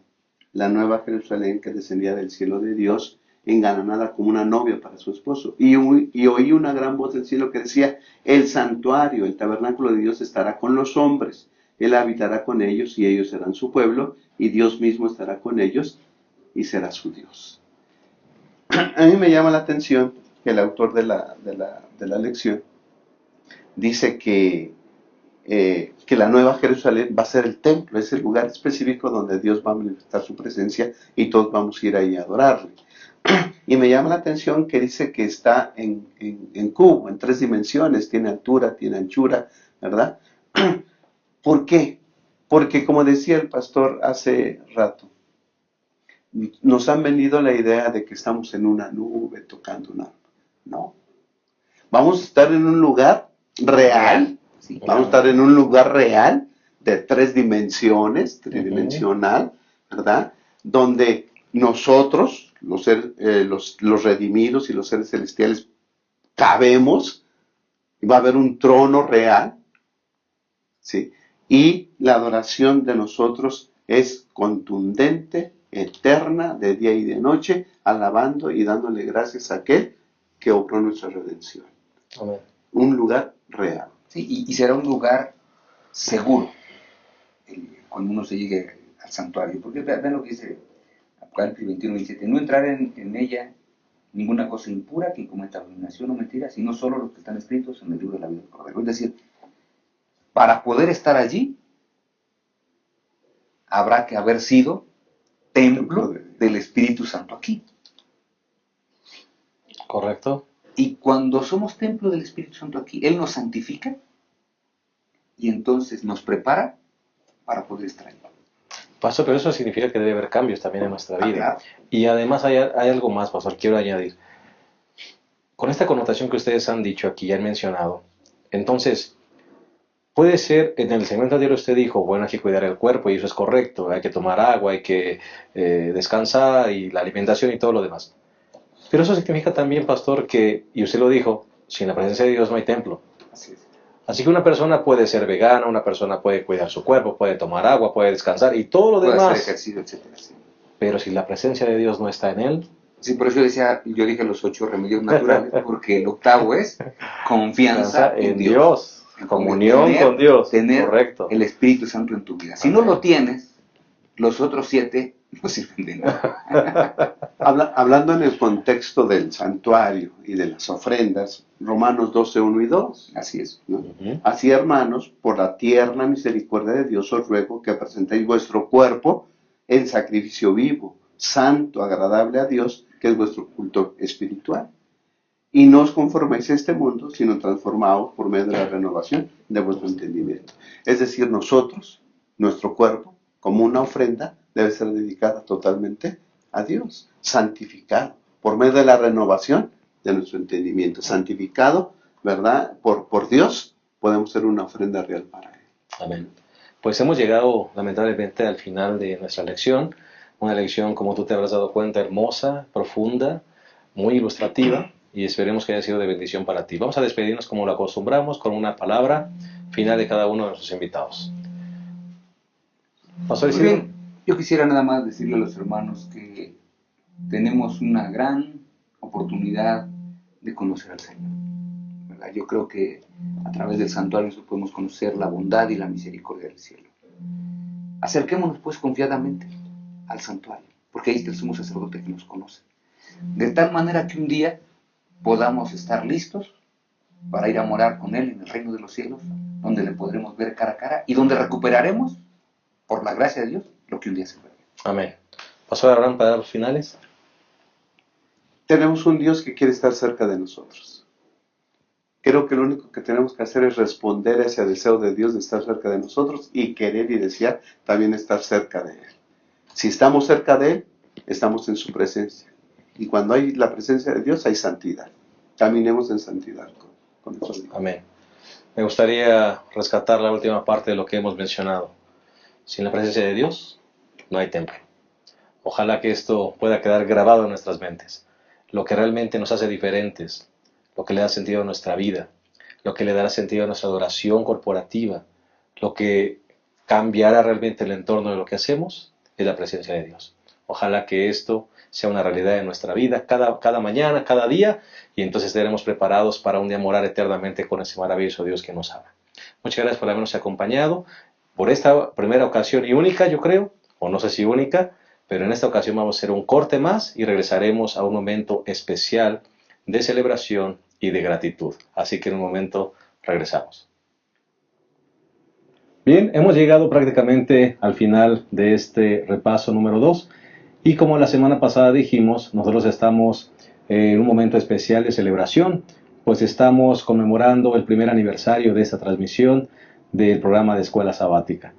la nueva Jerusalén que descendía del cielo de Dios, engalanada como una novia para su esposo. Y oí una gran voz del cielo que decía, el santuario, el tabernáculo de Dios estará con los hombres. Él habitará con ellos y ellos serán su pueblo, y Dios mismo estará con ellos y será su Dios. A mí me llama la atención que el autor de la lección dice que la nueva Jerusalén va a ser el templo, es el lugar específico donde Dios va a manifestar su presencia y todos vamos a ir ahí a adorarle. Y me llama la atención que dice que está en cubo, en 3 dimensiones, tiene altura, tiene anchura, ¿verdad? ¿Por qué? Porque como decía el pastor hace rato, nos han vendido la idea de que estamos en una nube tocando un arpa. No. Vamos a estar en un lugar real. Sí, Vamos a estar en un lugar real de 3 dimensiones, tridimensional, ¿verdad? Donde nosotros, los redimidos y los seres celestiales, cabemos, y va a haber un trono real, ¿sí? Y la adoración de nosotros es contundente, eterna, de día y de noche, alabando y dándole gracias a aquel que obró nuestra redención. Amén. Un lugar real. sí, y será un lugar seguro cuando uno se llegue al santuario. Porque vean lo que dice Apocalipsis 21:27. No entrar en ella ninguna cosa impura que cometa abominación o mentira, sino solo los que están escritos en el libro de la vida del Cordero. Es decir, para poder estar allí, habrá que haber sido templo del Espíritu Santo aquí. Correcto. Y cuando somos templo del Espíritu Santo aquí, Él nos santifica y entonces nos prepara para poder estar allí. Pastor, pero eso significa que debe haber cambios también en nuestra vida. Claro. Y además hay algo más, pastor, quiero añadir. Con esta connotación que ustedes han dicho aquí, han mencionado, entonces, puede ser, en el segmento anterior usted dijo, bueno, hay que cuidar el cuerpo y eso es correcto, hay que tomar agua, hay que descansar y la alimentación y todo lo demás. Pero eso significa también, pastor, que, y usted lo dijo, sin la presencia de Dios no hay templo. Así es. Así que una persona puede ser vegana, una persona puede cuidar su cuerpo, puede tomar agua, puede descansar y todo lo Puede hacer demás. ejercicio, etcétera. Sí. Pero si la presencia de Dios no está en él, Sí, por eso yo dije los 8 remedios naturales, porque el octavo es confianza en Dios. comunión Tener- con Dios. Tener Correcto. el Espíritu Santo en tu vida. Si no lo tienes, los otros 7 no sirven de nada. Hablando en el contexto del santuario y de las ofrendas, Romanos 12:1 y 2. Así es. ¿No? Ujú. Así, hermanos, por la tierna misericordia de Dios os ruego que presentéis vuestro cuerpo en sacrificio vivo, santo, agradable a Dios, que es vuestro culto espiritual. Y no os conforméis a este mundo, sino transformaos por medio de la renovación de vuestro entendimiento. Es decir, nosotros, nuestro cuerpo, como una ofrenda, debe ser dedicada totalmente a Dios, santificado, por medio de la renovación de nuestro entendimiento, santificado, ¿verdad? Por Dios, podemos ser una ofrenda real para Él. Amén. Pues hemos llegado lamentablemente al final de nuestra lección, una lección, como tú te habrás dado cuenta, hermosa, profunda, muy ilustrativa, y esperemos que haya sido de bendición para ti. Vamos a despedirnos como lo acostumbramos, con una palabra final de cada uno de nuestros invitados. Pastor Muy Isidro. bien, yo quisiera nada más decirle a los hermanos que tenemos una gran oportunidad de conocer al Señor, ¿verdad? Yo creo que a través del santuario nosotros podemos conocer la bondad y la misericordia del cielo. Acerquémonos pues confiadamente al santuario, porque ahí está el sumo sacerdote que nos conoce, de tal manera que un día podamos estar listos para ir a morar con Él en el reino de los cielos, donde le podremos ver cara a cara y donde recuperaremos, por la gracia de Dios, lo que un día se perdió. Amén. Pastor Abraham, para los finales. Tenemos un Dios que quiere estar cerca de nosotros. Creo que lo único que tenemos que hacer es responder a ese deseo de Dios de estar cerca de nosotros y querer y desear también estar cerca de Él. Si estamos cerca de Él, estamos en su presencia. Y cuando hay la presencia de Dios, hay santidad. Caminemos en santidad con nuestro Dios. Amén. Me gustaría rescatar la última parte de lo que hemos mencionado. Sin la presencia de Dios, no hay templo. Ojalá que esto pueda quedar grabado en nuestras mentes. Lo que realmente nos hace diferentes, lo que le da sentido a nuestra vida, lo que le dará sentido a nuestra adoración corporativa, lo que cambiará realmente el entorno de lo que hacemos, es la presencia de Dios. Ojalá que esto sea una realidad en nuestra vida cada mañana, cada día, y entonces estaremos preparados para un día morar eternamente con ese maravilloso Dios que nos ama. Muchas gracias por habernos acompañado por esta primera ocasión y única, yo creo, o no sé si única, pero en esta ocasión vamos a hacer un corte más y regresaremos a un momento especial de celebración y de gratitud. Así que en un momento regresamos. Bien, hemos llegado prácticamente al final de este repaso número 2 y como la semana pasada dijimos, nosotros estamos en un momento especial de celebración, pues estamos conmemorando el primer aniversario de esta transmisión del programa de Escuela Sabática.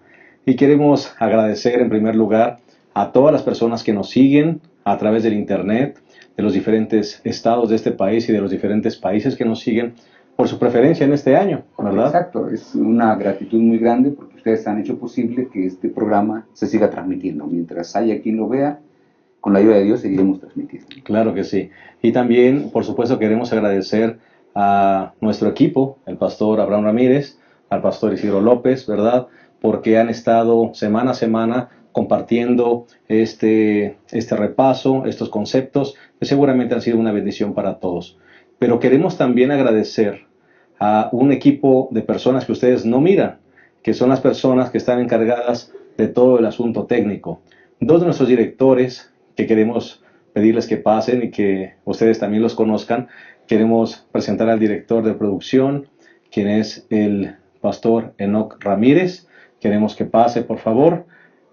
Y queremos agradecer en primer lugar a todas las personas que nos siguen a través del internet, de los diferentes estados de este país y de los diferentes países que nos siguen por su preferencia en este año, ¿verdad? Exacto, es una gratitud muy grande porque ustedes han hecho posible que este programa se siga transmitiendo. Mientras haya quien lo vea, con la ayuda de Dios seguiremos transmitiendo. Claro que sí. Y también, por supuesto, queremos agradecer a nuestro equipo, el pastor Abraham Ramírez, al pastor Isidro López, ¿verdad? Porque han estado semana a semana compartiendo este repaso, estos conceptos, que seguramente han sido una bendición para todos. Pero queremos también agradecer a un equipo de personas que ustedes no miran, que son las personas que están encargadas de todo el asunto técnico. Dos de nuestros directores, que queremos pedirles que pasen y que ustedes también los conozcan, queremos presentar al director de producción, quien es el pastor Enoch Ramírez. Queremos que pase, por favor,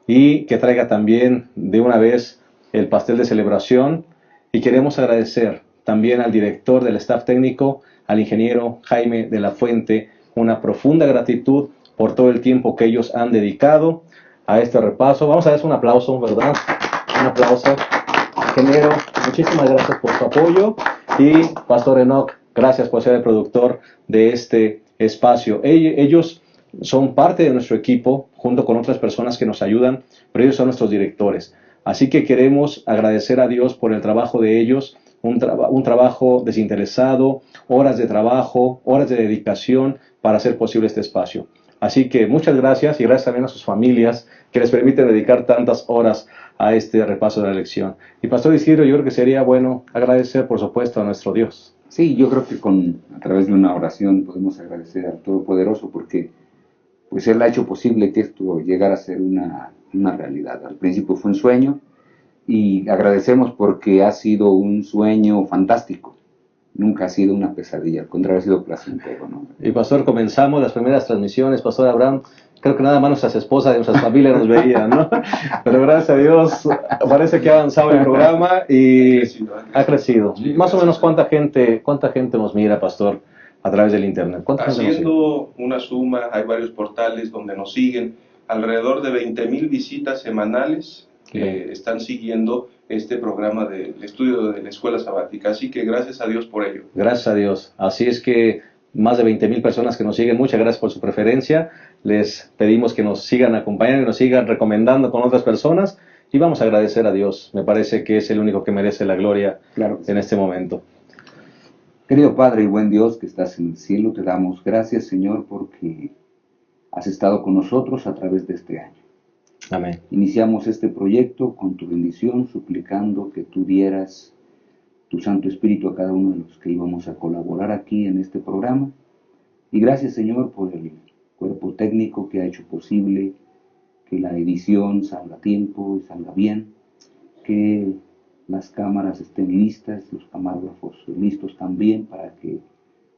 y que traiga también de una vez el pastel de celebración. Y queremos agradecer también al director del staff técnico, al ingeniero Jaime de la Fuente, una profunda gratitud por todo el tiempo que ellos han dedicado a este repaso. Vamos a darles un aplauso, ¿verdad? Un aplauso. Ingeniero, muchísimas gracias por su apoyo. Y Pastor Enoch, gracias por ser el productor de este espacio. Ellos son parte de nuestro equipo, junto con otras personas que nos ayudan, pero ellos son nuestros directores. Así que queremos agradecer a Dios por el trabajo de ellos, un trabajo desinteresado, horas de trabajo, horas de dedicación para hacer posible este espacio. Así que muchas gracias y gracias también a sus familias que les permiten dedicar tantas horas a este repaso de la lección. Y Pastor Isidro, yo creo que sería bueno agradecer, por supuesto, a nuestro Dios. Sí, yo creo que a través de una oración podemos agradecer al Todopoderoso porque pues Él ha hecho posible que esto llegara a ser una realidad. Al principio fue un sueño y agradecemos porque ha sido un sueño fantástico. nunca ha sido una pesadilla, al contrario, ha sido placentero, ¿no? Y pastor, comenzamos las primeras transmisiones, pastor Abraham, creo que nada más nuestras esposas y nuestras familias nos veían, ¿no? Pero gracias a Dios parece que ha avanzado el programa y ha crecido. Sí, Más o menos gracias. cuánta gente nos mira, pastor, a través del internet. ¿Cuánta gente nos sigue? Haciendo una suma, hay varios portales donde nos siguen, alrededor de 20,000 visitas semanales que Bien. están siguiendo este programa del estudio de la escuela sabática, así que gracias a Dios por ello. Gracias a Dios. Así es que más de 20,000 personas que nos siguen, muchas gracias por su preferencia. Les pedimos que nos sigan acompañando y nos sigan recomendando con otras personas y vamos a agradecer a Dios. Me parece que es el único que merece la gloria Claro que sí. en este momento. Querido Padre y buen Dios que estás en el cielo, te damos gracias, Señor, porque has estado con nosotros a través de este año. Amén. Iniciamos este proyecto con tu bendición, suplicando que tú dieras tu Santo Espíritu a cada uno de los que íbamos a colaborar aquí en este programa. Y gracias, Señor, por el cuerpo técnico que ha hecho posible que la edición salga a tiempo y salga bien, que las cámaras estén listas, los camarógrafos listos también para que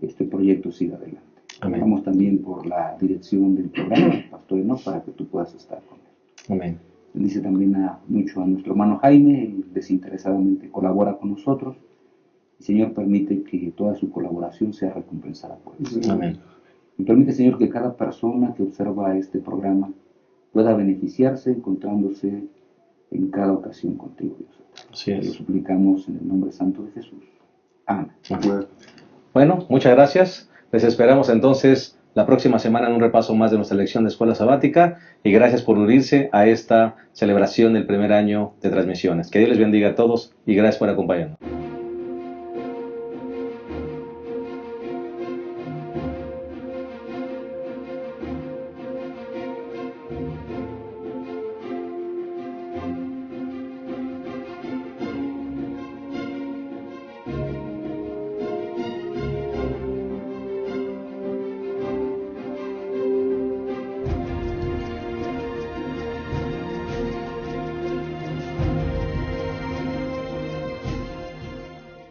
este proyecto siga adelante. Amén. Oramos también por la dirección del programa, Pastor Enoch, para que tú puedas estar con él. Amén. Bendice también mucho a nuestro hermano Jaime, él desinteresadamente colabora con nosotros. Y Señor, permite que toda su colaboración sea recompensada por eso. Amén. Y permite, Señor, que cada persona que observa este programa pueda beneficiarse encontrándose en cada ocasión contigo, Dios. Así Te lo es. suplicamos en el nombre santo de Jesús. Amén. Bueno, muchas gracias. Les esperamos entonces la próxima semana en un repaso más de nuestra lección de escuela sabática y gracias por unirse a esta celebración del primer año de transmisiones. Que Dios les bendiga a todos y gracias por acompañarnos.